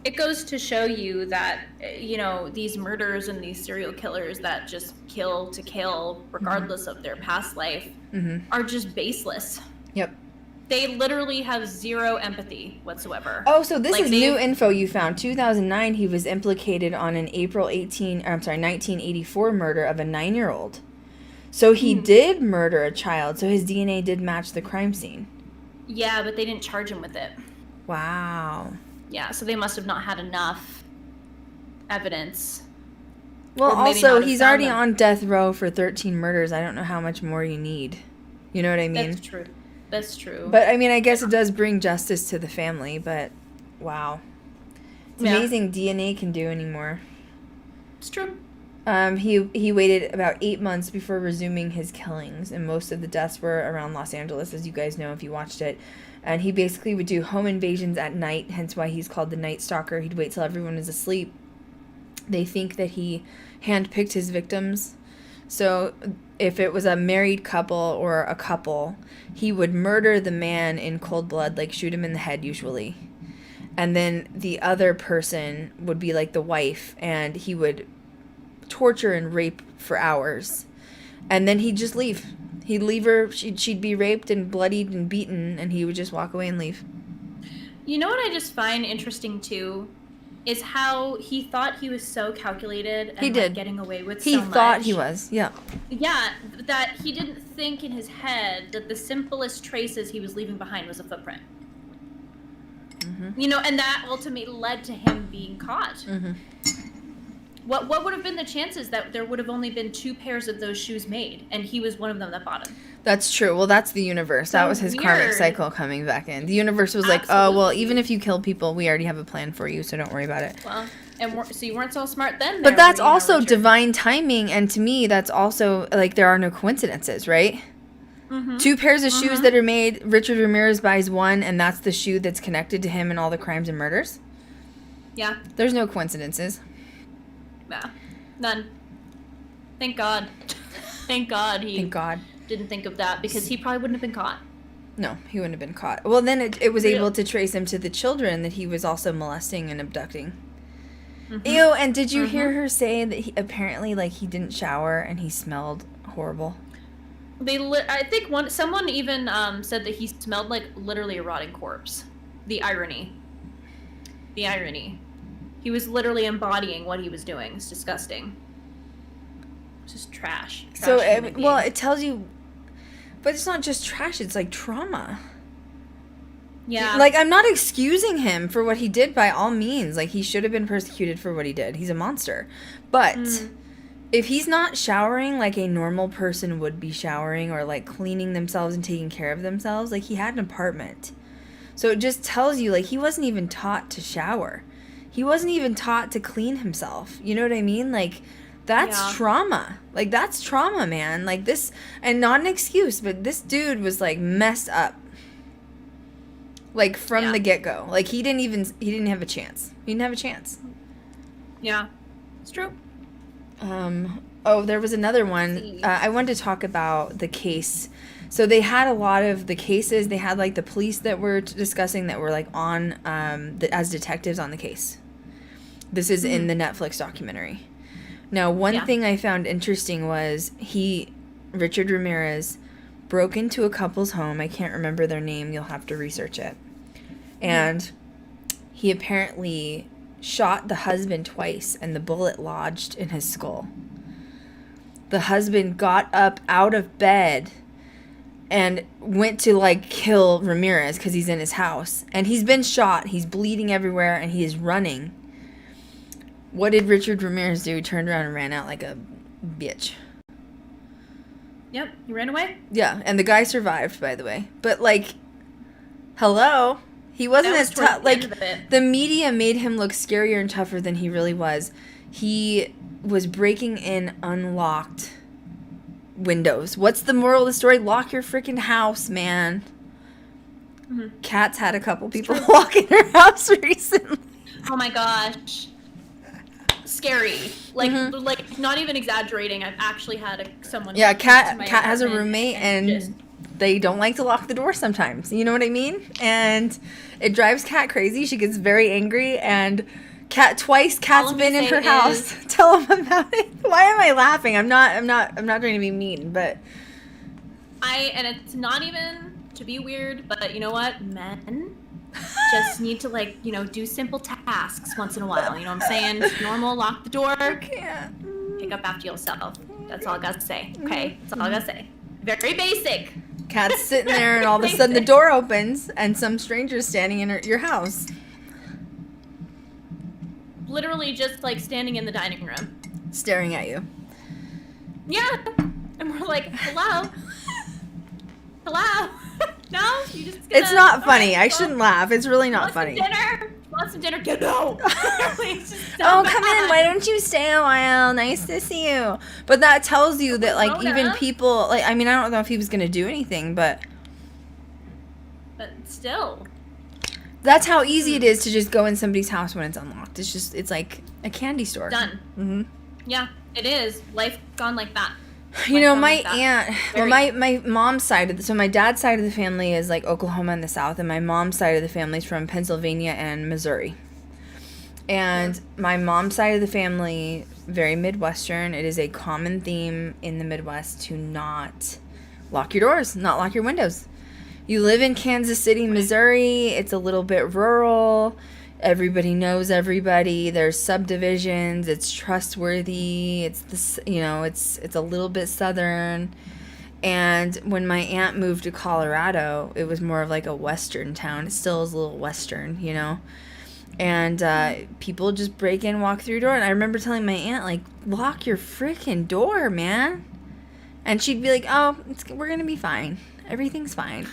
it goes to show you that, you know, these murders and these serial killers that just kill to kill, regardless of their past life, are just baseless. Yep. They literally have zero empathy whatsoever. Oh, so this is new info you found. 2009, he was implicated on an April 1984 murder of a 9-year-old. So he did murder a child, so his DNA did match the crime scene. Yeah, but they didn't charge him with it. Wow. Yeah, so they must have not had enough evidence. Well, also, he's already on death row for 13 murders. I don't know how much more you need. You know what I mean? That's true. But, I mean, I guess it does bring justice to the family, but, wow. It's amazing DNA can do anymore. It's true. He waited about 8 months before resuming his killings, and most of the deaths were around Los Angeles, as you guys know if you watched it. And he basically would do home invasions at night, hence why he's called the Night Stalker. He'd wait till everyone was asleep. They think that he handpicked his victims. So if it was a married couple or a couple, he would murder the man in cold blood, like shoot him in the head usually. And then the other person would be like the wife, and he would torture and rape for hours. And then he'd just leave. He'd leave her, she'd be raped and bloodied and beaten, and he would just walk away and leave. You know what I just find interesting too is how he thought he was so calculated and he did. Like, getting away with so much. He thought he was, yeah. Yeah, that he didn't think in his head that the simplest traces he was leaving behind was a footprint. Mm-hmm. You know, and that ultimately led to him being caught. Mm-hmm. What would have been the chances that there would have only been 2 pairs of those shoes made, and he was one of them that bought them? That's true. Well, that's the universe. So that was his karmic cycle coming back in. The universe was like, oh, well, even if you kill people, we already have a plan for you, so don't worry about it. Well, so you weren't so smart then. But that's also divine timing, and to me, that's also, like, there are no coincidences, right? Mm-hmm. 2 pairs of shoes that are made, Richard Ramirez buys one, and that's the shoe that's connected to him and all the crimes and murders? Yeah. There's no coincidences. Nah, none. Thank God. Thank God he didn't think of that, because he probably wouldn't have been caught. No, he wouldn't have been caught. Well, then it was able to trace him to the children that he was also molesting and abducting. Mm-hmm. Ew, and did you hear her say that he apparently, like, he didn't shower and he smelled horrible? I think someone even said that he smelled like literally a rotting corpse. The irony. He was literally embodying what he was doing. It's disgusting. It's just trash. So, it tells you... But it's not just trash. It's, like, trauma. Yeah. Like, I'm not excusing him for what he did by all means. Like, he should have been persecuted for what he did. He's a monster. But... if he's not showering like a normal person would be showering, or, like, cleaning themselves and taking care of themselves, like, he had an apartment. So it just tells you, like, he wasn't even taught to shower. He wasn't even taught to clean himself. You know what I mean? Like, that's trauma. Like, that's trauma, man. Like, this, and not an excuse, but this dude was, like, messed up. Like, from the get-go. Like, he didn't have a chance. He didn't have a chance. Yeah. It's true. There was another one. I wanted to talk about the case. So they had a lot of the cases. They had, like, the police that were discussing that were, like, on as detectives on the case. This is in the Netflix documentary. Now, one thing I found interesting was Richard Ramirez, broke into a couple's home. I can't remember their name. You'll have to research it. And he apparently shot the husband twice, and the bullet lodged in his skull. The husband got up out of bed and went to, like, kill Ramirez because he's in his house. And he's been shot. He's bleeding everywhere, and he is running. What did Richard Ramirez do? He turned around and ran out like a bitch. Yep, he ran away. Yeah, and the guy survived, by the way. But, like, hello? He wasn't as tough. Like, the media made him look scarier and tougher than he really was. He was breaking in unlocked windows. What's the moral of the story? Lock your freaking house, man. Mm-hmm. Kat's had a couple people walk in her house recently. Oh my gosh. Scary. Like, like, not even exaggerating. I've actually had someone. Yeah, Kat has a roommate, and they don't like to lock the door sometimes. You know what I mean? And it drives Kat crazy. She gets very angry, and Kat's been in her house. Tell them about it. Why am I laughing? I'm not trying to be mean, but and it's not even to be weird, but you know what? Men just need to, like, you know, do simple tasks once in a while. You know what I'm saying? It's normal. Lock the door. I can't. Pick up after yourself. That's all I got to say. Okay? That's all I got to say. Very basic. Kat's sitting there, and all of a sudden the door opens, and some stranger's standing in your house. Literally just, like, standing in the dining room. Staring at you. Yeah. And we're like, hello? Hello? No? You just gonna, it's not funny. I shouldn't laugh. It's really not funny. Dinner? want some dinner? Get out. Oh, come in. Why don't you stay a while? Nice to see you. But that tells you that, like, even people, like, I mean, I don't know if he was going to do anything, but still. That's how easy it is to just go in somebody's house when it's unlocked. It's like a candy store. Done. Mm-hmm. Yeah, it is. Life gone like that. You know, my aunt, well, my mom's side so my dad's side of the family is like Oklahoma in the south, and my mom's side of the family is from Pennsylvania and Missouri. And my mom's side of the family, very Midwestern. It is a common theme in the Midwest to not lock your doors, not lock your windows. You live in Kansas City, Missouri. It's a little bit rural. Everybody knows everybody. There's subdivisions. It's trustworthy. It's this, you know, it's a little bit southern. And when my aunt moved to Colorado, it was more of like a western town. It still is a little western, you know. And people just break in, walk through your door. And I remember telling my aunt, like, lock your freaking door, man. And she'd be like, oh, we're going to be fine. Everything's fine.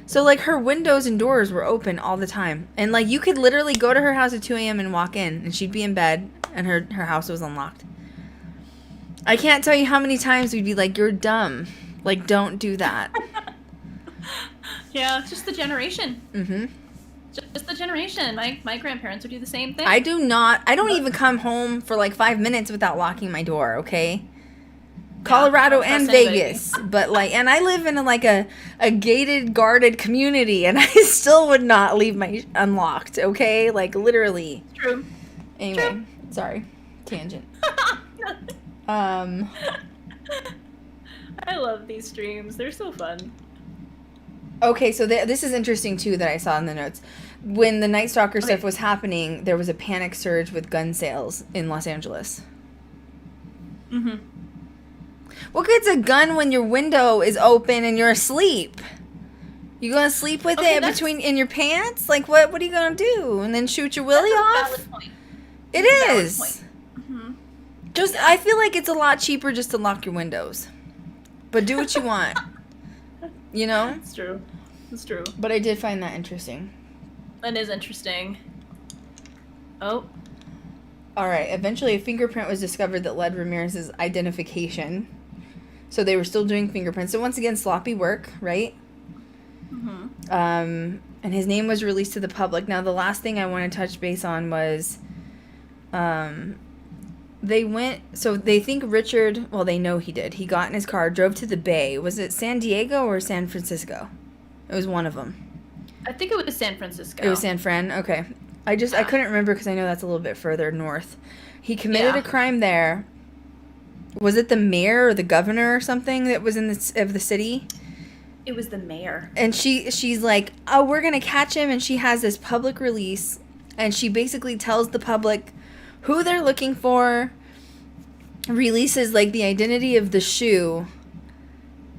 So, like, her windows and doors were open all the time. And, like, you could literally go to her house at 2 a.m. and walk in, and she'd be in bed, and her house was unlocked. I can't tell you how many times we'd be like, you're dumb. Like, don't do that. Yeah, it's just the generation. Mm-hmm. Just the generation. My grandparents would do the same thing. I don't even come home for, like, 5 minutes without locking my door, okay? Colorado and Vegas, but like, and I live in a gated, guarded community, and I still would not leave my unlocked. Okay, like literally. True. Anyway, True. Sorry, tangent. I love these streams. They're so fun. Okay, so this is interesting too that I saw in the notes. When the Night Stalker stuff was happening, there was a panic surge with gun sales in Los Angeles. Mm-hmm. What good's a gun when your window is open and you're asleep? You gonna sleep with it in your pants? Like what are you gonna do? And then shoot your willy off? Valid point. It is. Mm-hmm. Just I feel like it's a lot cheaper just to lock your windows. But do what you want. You know? It's true. It's true. But I did find that interesting. That is interesting. Oh. All right. Eventually a fingerprint was discovered that led Ramirez's identification. So they were still doing fingerprints. So once again, sloppy work, right? Mm-hmm. And his name was released to the public. Now, the last thing I want to touch base on was they think Richard, well, they know he did. He got in his car, drove to the Bay. Was it San Diego or San Francisco? It was one of them. I think it was San Francisco. It was San Fran? Okay. I couldn't remember because I know that's a little bit further north. He committed a crime there. Was it the mayor or the governor or something that was in the city? It was the mayor. And she's like, oh, we're going to catch him. And she has this public release. And she basically tells the public who they're looking for, releases, like, the identity of the shoe,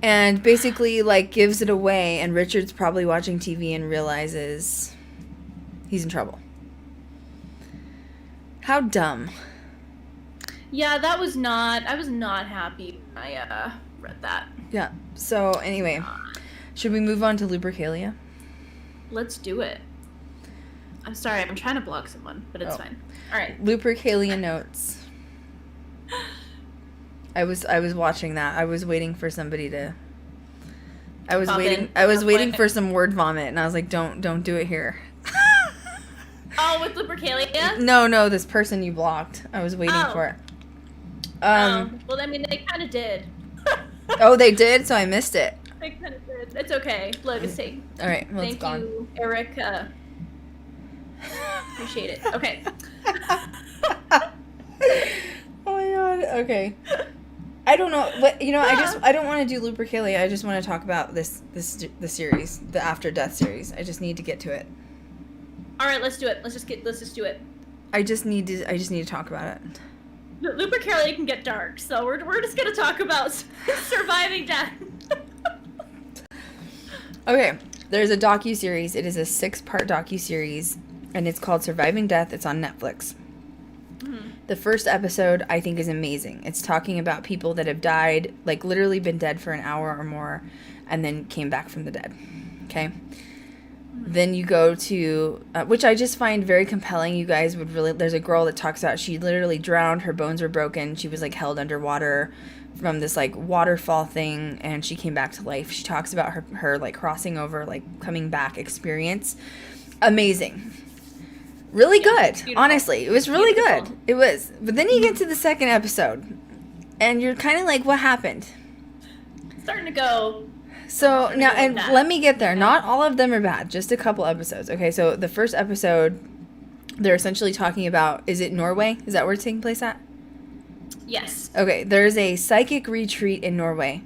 and basically, like, gives it away. And Richard's probably watching TV and realizes he's in trouble. How dumb. Yeah, I was not happy when I read that. Yeah. So, anyway, should we move on to Lupercalia? Let's do it. I'm sorry, I'm trying to block someone, but it's fine. All right. Lupercalia notes. I was watching that. I was waiting for somebody to I was waiting for some word vomit, and I was like, don't do it here. Oh, with Lupercalia? No, this person you blocked. I was waiting for it. Well, I mean, they kind of did. Oh, they did? So I missed it. They kind of did. It's okay. Legacy. All right. Well, it's gone. Thank you, Eric. Appreciate it. Okay. Oh my god. Okay. I don't know. But, I don't want to do Lupercalia. I just want to talk about the series, the After Death series. I just need to get to it. All right, let's do it. Let's just do it. I just need to talk about it. Lupercalia can get dark, so we're just gonna talk about surviving death. Okay, there's a docuseries. It is a 6-part docuseries, and it's called Surviving Death. It's on Netflix. Mm-hmm. The first episode, I think, is amazing. It's talking about people that have died, like literally been dead for an hour or more, and then came back from the dead. Okay? Then you go to, which I just find very compelling. You guys would really, there's a girl that talks about she literally drowned, her bones were broken, she was like held underwater from this like waterfall thing, and she came back to life. She talks about her like crossing over, like coming back experience. Amazing. Really good. Beautiful. Honestly, it was really good. It was. But then you get to the second episode, and you're kind of like, what happened? Starting to go. So now, and let me get there. Not all of them are bad. Just a couple episodes. Okay, so the first episode, they're essentially talking about, is it Norway? Is that where it's taking place at? Yes. Okay, there's a psychic retreat in Norway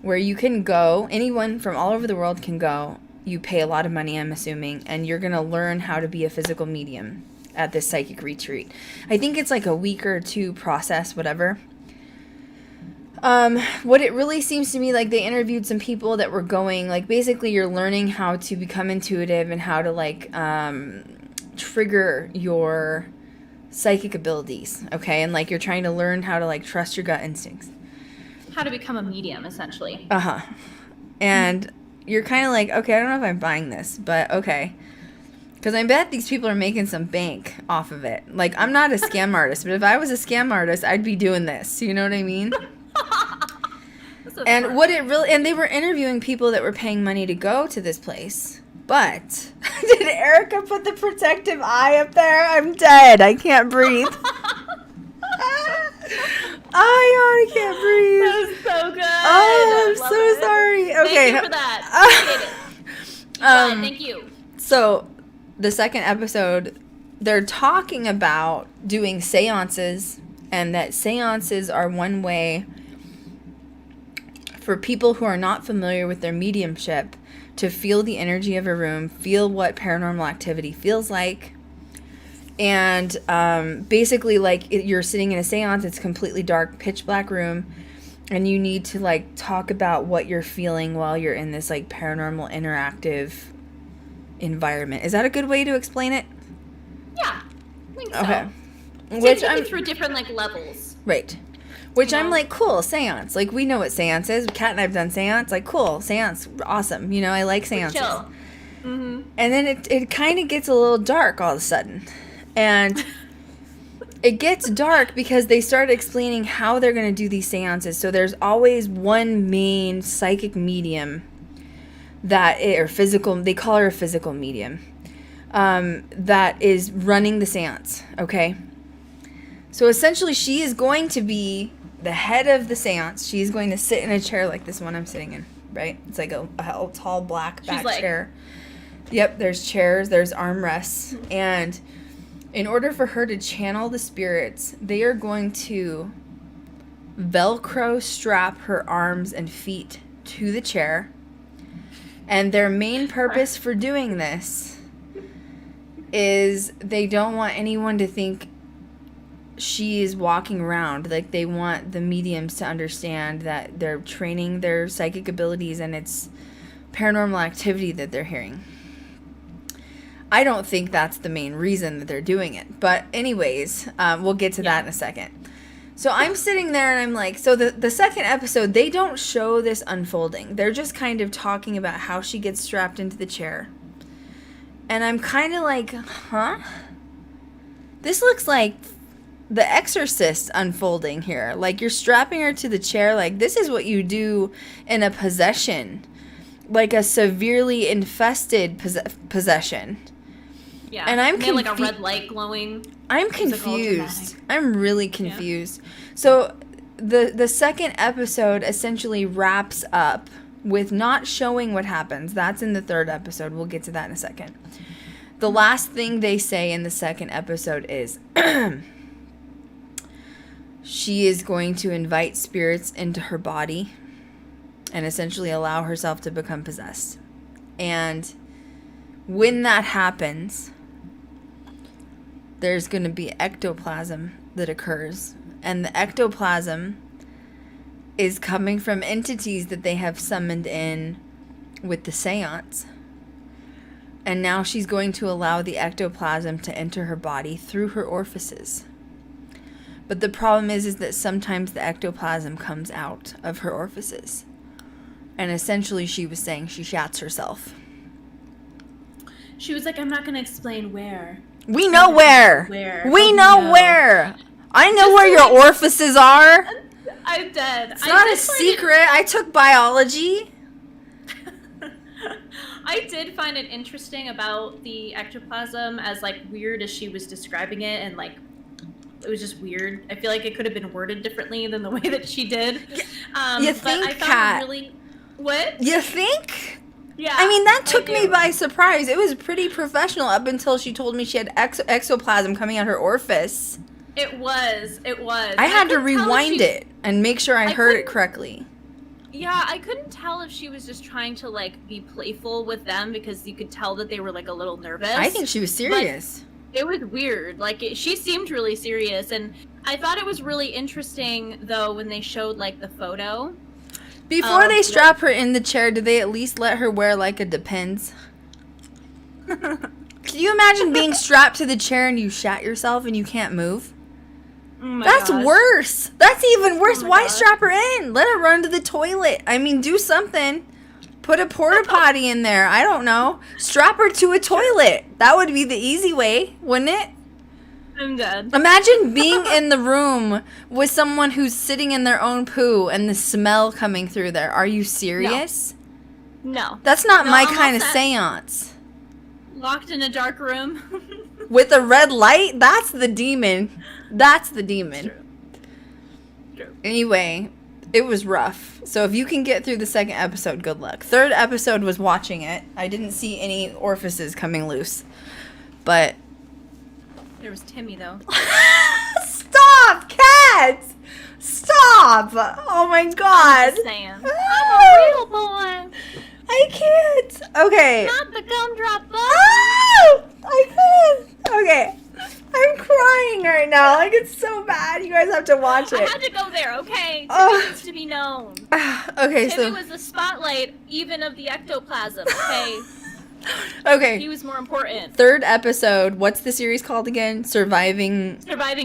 where you can go. Anyone from all over the world can go. You pay a lot of money, I'm assuming, and you're going to learn how to be a physical medium at this psychic retreat. I think it's like a week or two process, whatever. What it really seems to me like, they interviewed some people that were going, like, basically you're learning how to become intuitive and how to, like, trigger your psychic abilities, okay? And, like, you're trying to learn how to, like, trust your gut instincts. How to become a medium, essentially. Uh-huh. And you're kind of like, okay, I don't know if I'm buying this, but okay. Because I bet these people are making some bank off of it. Like, I'm not a scam artist, but if I was a scam artist, I'd be doing this. You know what I mean? And what it really, and they were interviewing people that were paying money to go to this place. But did Erica put the protective eye up there? I'm dead. I can't breathe. I can't breathe. That was so good. Oh, I'm so sorry. Okay. Thank you for that. Thank you. So, the second episode, they're talking about doing seances, and that seances are one way for people who are not familiar with their mediumship to feel the energy of a room, feel what paranormal activity feels like. And basically, like, you're sitting in a seance, it's completely dark, pitch black room, and you need to, like, talk about what you're feeling while you're in this, like, paranormal interactive environment. Is that a good way to explain it? Yeah, I think so. Okay. So Which I'm through different, like, levels. Right. Which I'm like, cool, seance. Like, we know what seance is. Kat and I have done seance. Like, cool, seance, awesome. You know, I like seances. Chill. Mm-hmm. And then it kind of gets a little dark all of a sudden. And it gets dark because they start explaining how they're going to do these seances. So there's always one main psychic medium or physical, they call her a physical medium, that is running the seance, okay? So essentially she is going to be the head of the seance. She's going to sit in a chair like this one I'm sitting in, right? It's like a tall black back chair. Yep, there's chairs, there's armrests, and in order for her to channel the spirits, they are going to Velcro strap her arms and feet to the chair. And their main purpose for doing this is they don't want anyone to think she is walking around. Like, they want the mediums to understand that they're training their psychic abilities and it's paranormal activity that they're hearing. I don't think that's the main reason that they're doing it. But anyways, we'll get to that in a second. So I'm sitting there and I'm like, so the second episode, they don't show this unfolding. They're just kind of talking about how she gets strapped into the chair. And I'm kind of like, huh? This looks like The Exorcist unfolding here. Like, you're strapping her to the chair. Like, this is what you do in a possession. Like a severely infested possession. Yeah. And I'm like a red light glowing. I'm confused. I'm really confused. Yeah. So the second episode essentially wraps up with not showing what happens. That's in the third episode. We'll get to that in a second. The last thing they say in the second episode is she is going to invite spirits into her body and essentially allow herself to become possessed. And when that happens, there's going to be ectoplasm that occurs. And the ectoplasm is coming from entities that they have summoned in with the seance. And now she's going to allow the ectoplasm to enter her body through her orifices. But the problem is that sometimes the ectoplasm comes out of her orifices. And essentially she was saying she shats herself. She was like, I'm not gonna explain where. We know where. We know where. I know where your orifices are. I'm dead. It's not a secret. I took biology. I did find it interesting about the ectoplasm, as like weird as she was describing it, and like it was just weird. I feel like it could have been worded differently than the way that she did. You think, but I Kat? really, what? You think? Yeah. I mean, that took me by surprise. It was pretty professional up until she told me she had exoplasm coming out her orifice. It was. I had to rewind it and make sure I heard it correctly. Yeah, I couldn't tell if she was just trying to like be playful with them, because you could tell that they were like a little nervous. I think she was serious. But it was weird. Like she seemed really serious, and I thought it was really interesting though when they showed like the photo. Before they strap her in the chair, did they at least let her wear like a Depends? Can you imagine being strapped to the chair and you shat yourself and you can't move? Oh That's gosh. worse. That's even worse. Oh Why gosh. strap her in? Let her run to the toilet. I mean, do something. Put a porta potty in there. I don't know. Strap her to a toilet. That would be the easy way, wouldn't it? I'm dead. Imagine being in the room with someone who's sitting in their own poo and the smell coming through there. Are you serious? No. That's not my I'm kind of all set. seance. Locked in a dark room. With a red light? That's the demon. That's the demon. True. Anyway, it was rough. So if you can get through the second episode, good luck. Third episode was watching it. I didn't see any orifices coming loose. But... There was Timmy though. Stop, Cat! Stop! Oh my god. I'm just saying. I'm a real boy. I can't. Okay. Not the gumdrop bug. Oh, I can't. Okay. I'm crying right now. Like, it's so bad. You guys have to watch I it. had to go there, okay? Timmy Oh. needs to be known. Okay, Timmy so... was the spotlight, even of the ectoplasm, okay? Okay. He was more important. Third episode. What's the series called again? Surviving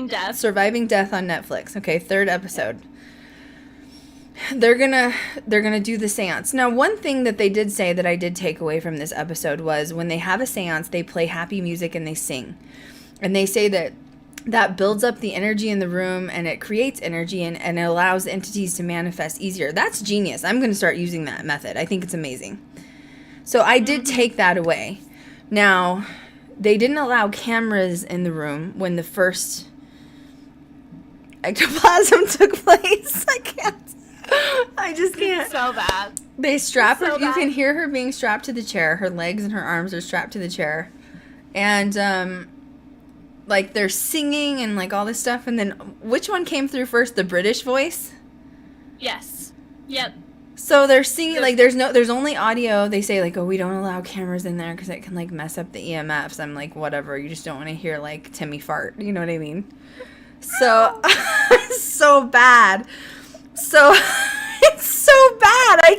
Death. Surviving Death on Netflix. Okay, third episode. They're gonna do the seance. Now, one thing that they did say that I did take away from this episode was when they have a seance, they play happy music and they sing. And they say that builds up the energy in the room and it creates energy and it allows entities to manifest easier. That's genius. I'm gonna start using that method. I think it's amazing. So I did take that away. Now, they didn't allow cameras in the room when the first ectoplasm took place. I can't. I just can't. It's so bad. They strap her. So You bad. can hear her being strapped to the chair. Her legs and her arms are strapped to the chair. And, like, they're singing and, like, all this stuff. And then, which one came through first? The British voice? Yes. Yep. So they're singing, like, there's only audio. They say, like, oh, we don't allow cameras in there because it can, like, mess up the EMFs. I'm like, whatever. You just don't want to hear, like, Timmy fart. You know what I mean? So, so bad. So, it's so bad. I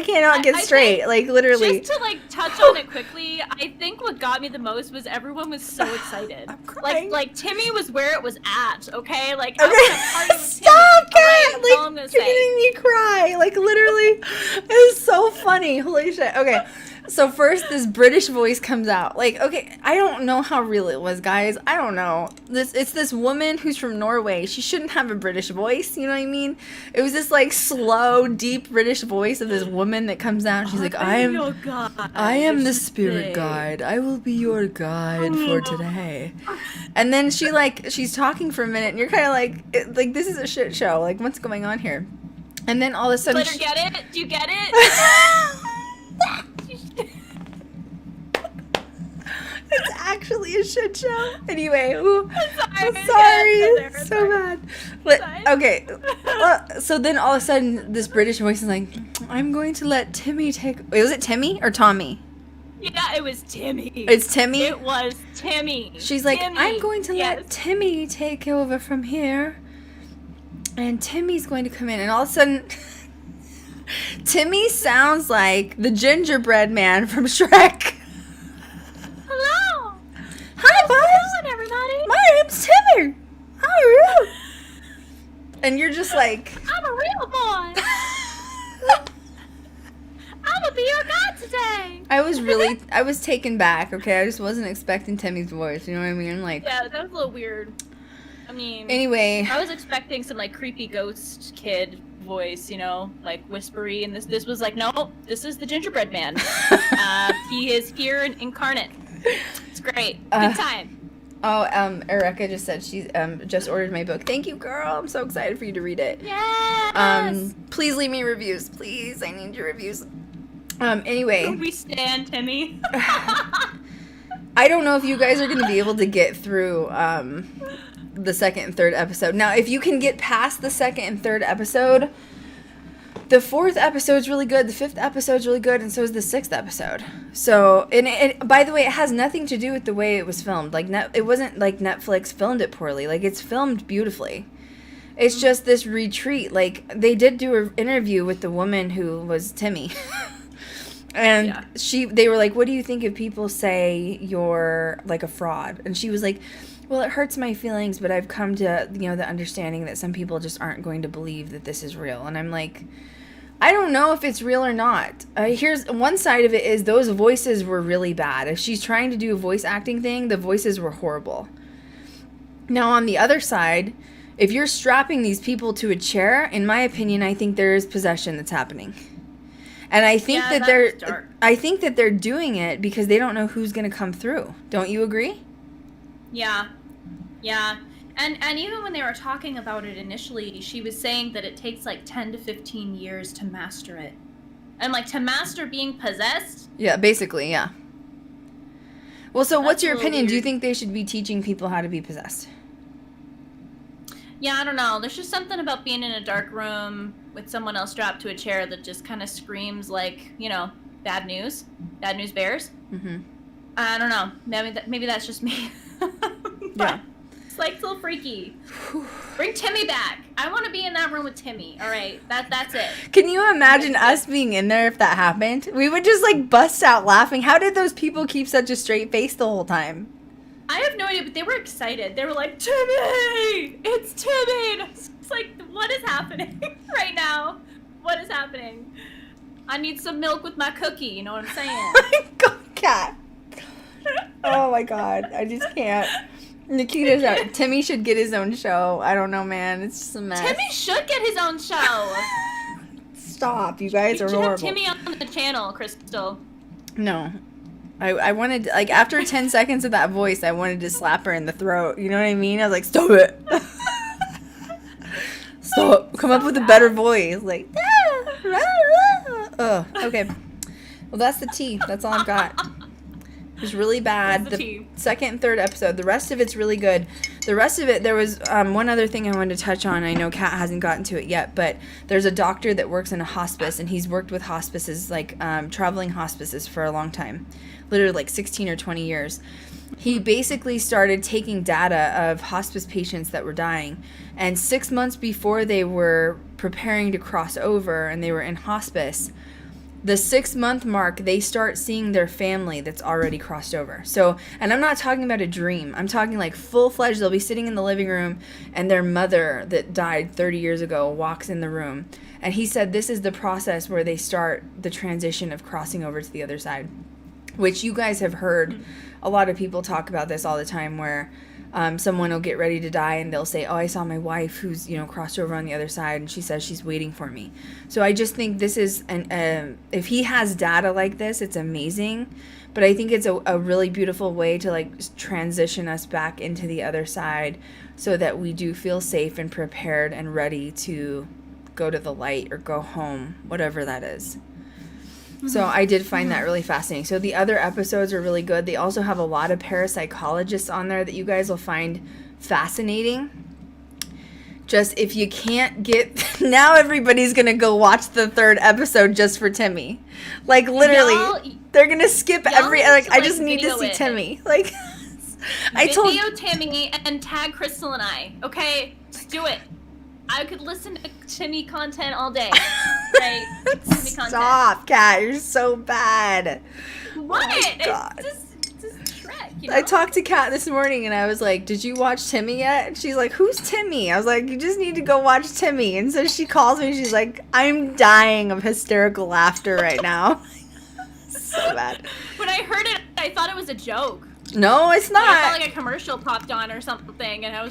cannot get straight. Like, literally. Just to, like, touch on it quickly, I think what got me the most was everyone was so excited. I'm crying. Like Timmy was where it was at, okay? Like, Okay, I was at a party with stop, Timmy. Kat! Alright, that's all I'm Like, gonna you're say. making me cry. Like, literally, it was so funny. Holy shit. Okay, so first this British voice comes out. Like, okay, I don't know how real it was, guys. I don't know. It's this woman who's from Norway. She shouldn't have a British voice. You know what I mean? It was this like slow, deep British voice of this woman that comes out. And she's like, I am the spirit guide. I will be your guide for today. And then she's talking for a minute, and you're kind of like, this is a shit show. Like, what's going on here? And then all of a sudden, Let her get it? Do you get it? It's actually a shit show. Anyway, ooh, I'm sorry. Yeah, It's sorry. so bad. But, Sorry. okay, so then all of a sudden, this British voice is like, I'm going to let Timmy take... Wait, was it Timmy or Tommy? Yeah, it was Timmy. It's Timmy? It was Timmy. She's like, Timmy. I'm going to let Yes. Timmy take over from here. And Timmy's going to come in. And all of a sudden, Timmy sounds like the gingerbread man from Shrek. Hello. Hi, Buzz. Hello, everybody. My name's Timmy. How are you? And you're just like... I'm a real boy. I'm gonna be your god today. I was taken back, okay? I just wasn't expecting Timmy's voice, you know what I mean? Like, yeah, that was a little weird. I mean, anyway, I was expecting some like creepy ghost kid voice, you know, like whispery, and this was like, no, this is the gingerbread man. He is here incarnate. It's great. Good time. Oh, Erica just said she just ordered my book. Thank you, girl. I'm so excited for you to read it. Yes. Please leave me reviews. Please, I need your reviews. Anyway. We stand, Timmy. I don't know if you guys are going to be able to get through the second and third episode. Now, if you can get past the second and third episode, the fourth episode's really good, the fifth episode's really good, and so is the sixth episode. So, and it, by the way, it has nothing to do with the way it was filmed. Like, it wasn't like Netflix filmed it poorly. Like, it's filmed beautifully. It's just this retreat. Like, they did do an interview with the woman who was Timmy. And they were like, what do you think if people say you're like a fraud? And she was like, well, it hurts my feelings, but I've come to, you know, the understanding that some people just aren't going to believe that this is real. And I'm like, I don't know if it's real or not. Here's one side of it is those voices were really bad. If she's trying to do a voice acting thing, the voices were horrible. Now, on the other side, if you're strapping these people to a chair, in my opinion, I think there is possession that's happening. And I think I think that they're doing it because they don't know who's going to come through. Don't you agree? Yeah. Yeah. And even when they were talking about it initially, she was saying that it takes like 10 to 15 years to master it. And like to master being possessed? Yeah, basically, yeah. Well, so what's your opinion? Weird. Do you think they should be teaching people how to be possessed? Yeah, I don't know. There's just something about being in a dark room with someone else strapped to a chair that just kind of screams like, you know, bad news. Bad news bears. Mm-hmm. I don't know. Maybe that's just me. Yeah. It's like so freaky. Bring Timmy back. I want to be in that room with Timmy. All right, that's it. Can you imagine us being in there if that happened? We would just like bust out laughing. How did those people keep such a straight face the whole time? I have no idea, but they were excited. They were like, Timmy! It's Timmy! And it's like, what is happening right now? What is happening? I need some milk with my cookie, you know what I'm saying? Oh my God, Cat. Oh my God, I just can't. Timmy should get his own show. I don't know, man. It's just a mess. Timmy should get his own show. Stop, you guys are horrible. You should have Timmy on the channel, Krystal. No. I wanted, like, after 10 seconds of that voice, I wanted to slap her in the throat. You know what I mean? I was like, stop it. Stop. Come up with a better voice. Like, ugh. Okay. Well, that's the tea. That's all I've got. It was really bad. The second and third episode. The rest of it's really good. The rest of it, there was one other thing I wanted to touch on. I know Kat hasn't gotten to it yet, but there's a doctor that works in a hospice, and he's worked with hospices, like traveling hospices for a long time. Literally like 16 or 20 years. He basically started taking data of hospice patients that were dying. And 6 months before they were preparing to cross over and they were in hospice, the 6-month mark, they start seeing their family that's already crossed over. So, and I'm not talking about a dream. I'm talking like full-fledged. They'll be sitting in the living room and their mother that died 30 years ago walks in the room. And he said this is the process where they start the transition of crossing over to the other side, which you guys have heard. A lot of people talk about this all the time where someone will get ready to die and they'll say, oh, I saw my wife who's, you know, crossed over on the other side and she says she's waiting for me. So I just think this is, if he has data like this, it's amazing. But I think it's a really beautiful way to like transition us back into the other side so that we do feel safe and prepared and ready to go to the light or go home, whatever that is. So I did find that really fascinating. So the other episodes are really good. They also have a lot of parapsychologists on there that you guys will find fascinating. Just if you can't get... Now everybody's going to go watch the third episode just for Timmy. Like literally, they're going to skip every... Like, I just need to see Timmy. Like, Video Timmy and tag Krystal and I. Okay? Just do it. I could listen to Timmy content all day. Right? Timmy content. Stop, Kat. You're so bad. What? Oh my God. It's just Shrek. You know? I talked to Kat this morning and I was like, did you watch Timmy yet? And she's like, who's Timmy? I was like, you just need to go watch Timmy. And so she calls me and she's like, I'm dying of hysterical laughter right now. So bad. When I heard it, I thought it was a joke. No, it's not. I felt like a commercial popped on or something, and it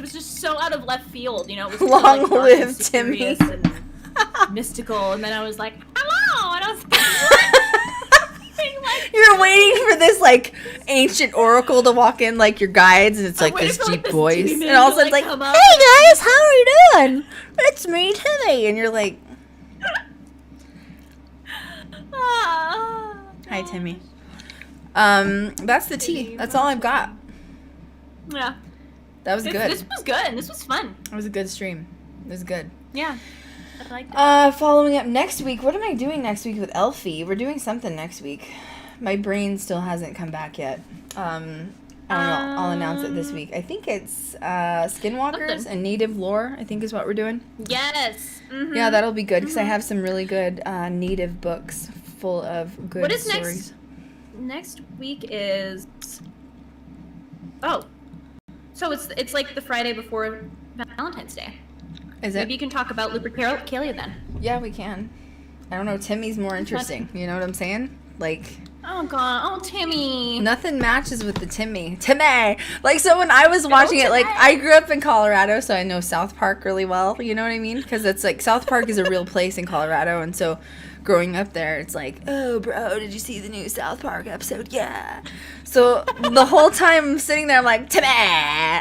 was just so out of left field, you know. It was Long so, live and Timmy. And mystical, and then I was like, hello, and I was like, you're waiting for this like ancient oracle to walk in, like your guides, and it's like this for, deep this voice, demon and all of a to, sudden it's like, come up. hey guys, how are you doing? It's me, Timmy, and you're like, hi, Timmy. That's the tea. That's all I've got. Yeah. That was good. This was good. This was fun. It was a good stream. It was good. Yeah. I liked it. Following up next week, what am I doing next week with Elfie? We're doing something next week. My brain still hasn't come back yet. I don't know. I'll announce it this week. I think it's Skinwalkers and Native Lore, I think is what we're doing. Yes. Mm-hmm. Yeah, that'll be good because I have some really good Native books full of good What is stories. Next week is... Oh. So it's like the Friday before Valentine's Day. Is it? Maybe you can talk about Lupercalia then. Yeah, we can. I don't know. Timmy's more interesting. You know what I'm saying? Like... Oh, God. Oh, Timmy. Nothing matches with the Timmy. Timmy! Like, so when I was watching it, like, I grew up in Colorado, so I know South Park really well. You know what I mean? Because it's like, South Park is a real place in Colorado, and so growing up there, it's like, oh, bro, did you see the new South Park episode? Yeah. So the whole time I'm sitting there, I'm like, Timmy!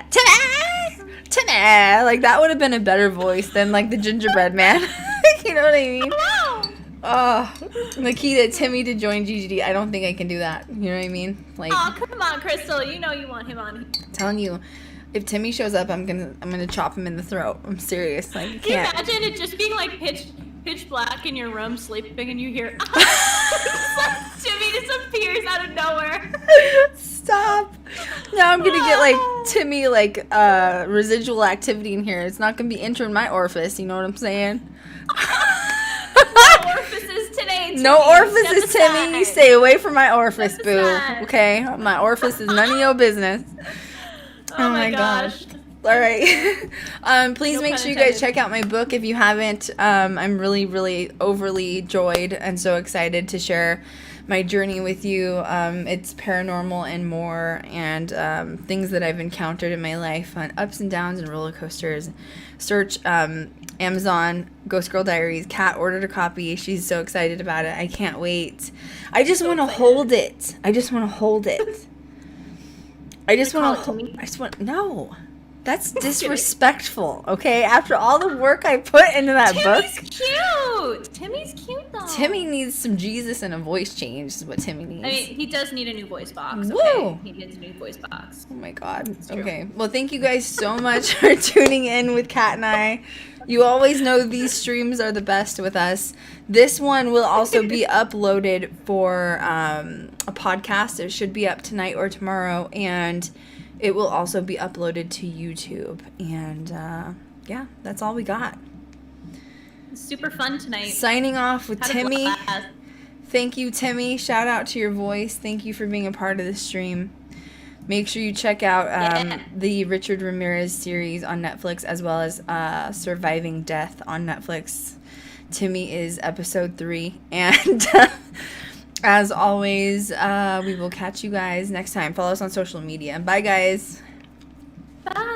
Timmy! Timmy! Like, that would have been a better voice than, like, the gingerbread man. You know what I mean? Hello! Oh, Nikita, Timmy to join GGD. I don't think I can do that. You know what I mean? Like, Oh, come on, Krystal. You know you want him on. telling you, if Timmy shows up, I'm gonna chop him in the throat. I'm serious. Like, you Can you can't. imagine it just being like pitch black in your room sleeping and you hear Timmy disappears out of nowhere. Stop. Now I'm gonna get like Timmy like residual activity in here. It's not gonna be entering my orifice. You know what I'm saying? No orifices today, Timmy. No orifices, Step Timmy. aside. Stay away from my orifice, Step boo. aside. Okay, my orifice is none of your business. Oh my gosh. All right. Please No make pun sure you guys intended. check out my book if you haven't. I'm really, really overly joyed and so excited to share my journey with you. It's paranormal and more, and things that I've encountered in my life on ups and downs and roller coasters. Search Amazon, Ghost Girl Diaries. Kat ordered a copy. She's so excited about it. I can't wait. I just want to hold it. I just want to hold it. I just want to hold. I just want no. That's disrespectful, okay? After all the work I put into that book. Cute. Timmy's cute though. Timmy needs some Jesus and a voice change is what Timmy needs. I mean, he does need a new voice box. Okay? Woo! He needs a new voice box. Oh my God. true. Okay. Well, thank you guys so much for tuning in with Kat and I. You always know these streams are the best with us. This one will also be uploaded for a podcast. It should be up tonight or tomorrow, and it will also be uploaded to YouTube. And yeah, that's all we got. Super fun tonight. Signing off with Had a Timmy. blast. Thank you, Timmy. Shout out to your voice. Thank you for being a part of the stream. Make sure you check out the Richard Ramirez series on Netflix, as well as Surviving Death on Netflix. Timmy is episode 3. And as always, we will catch you guys next time. Follow us on social media. Bye, guys. Bye.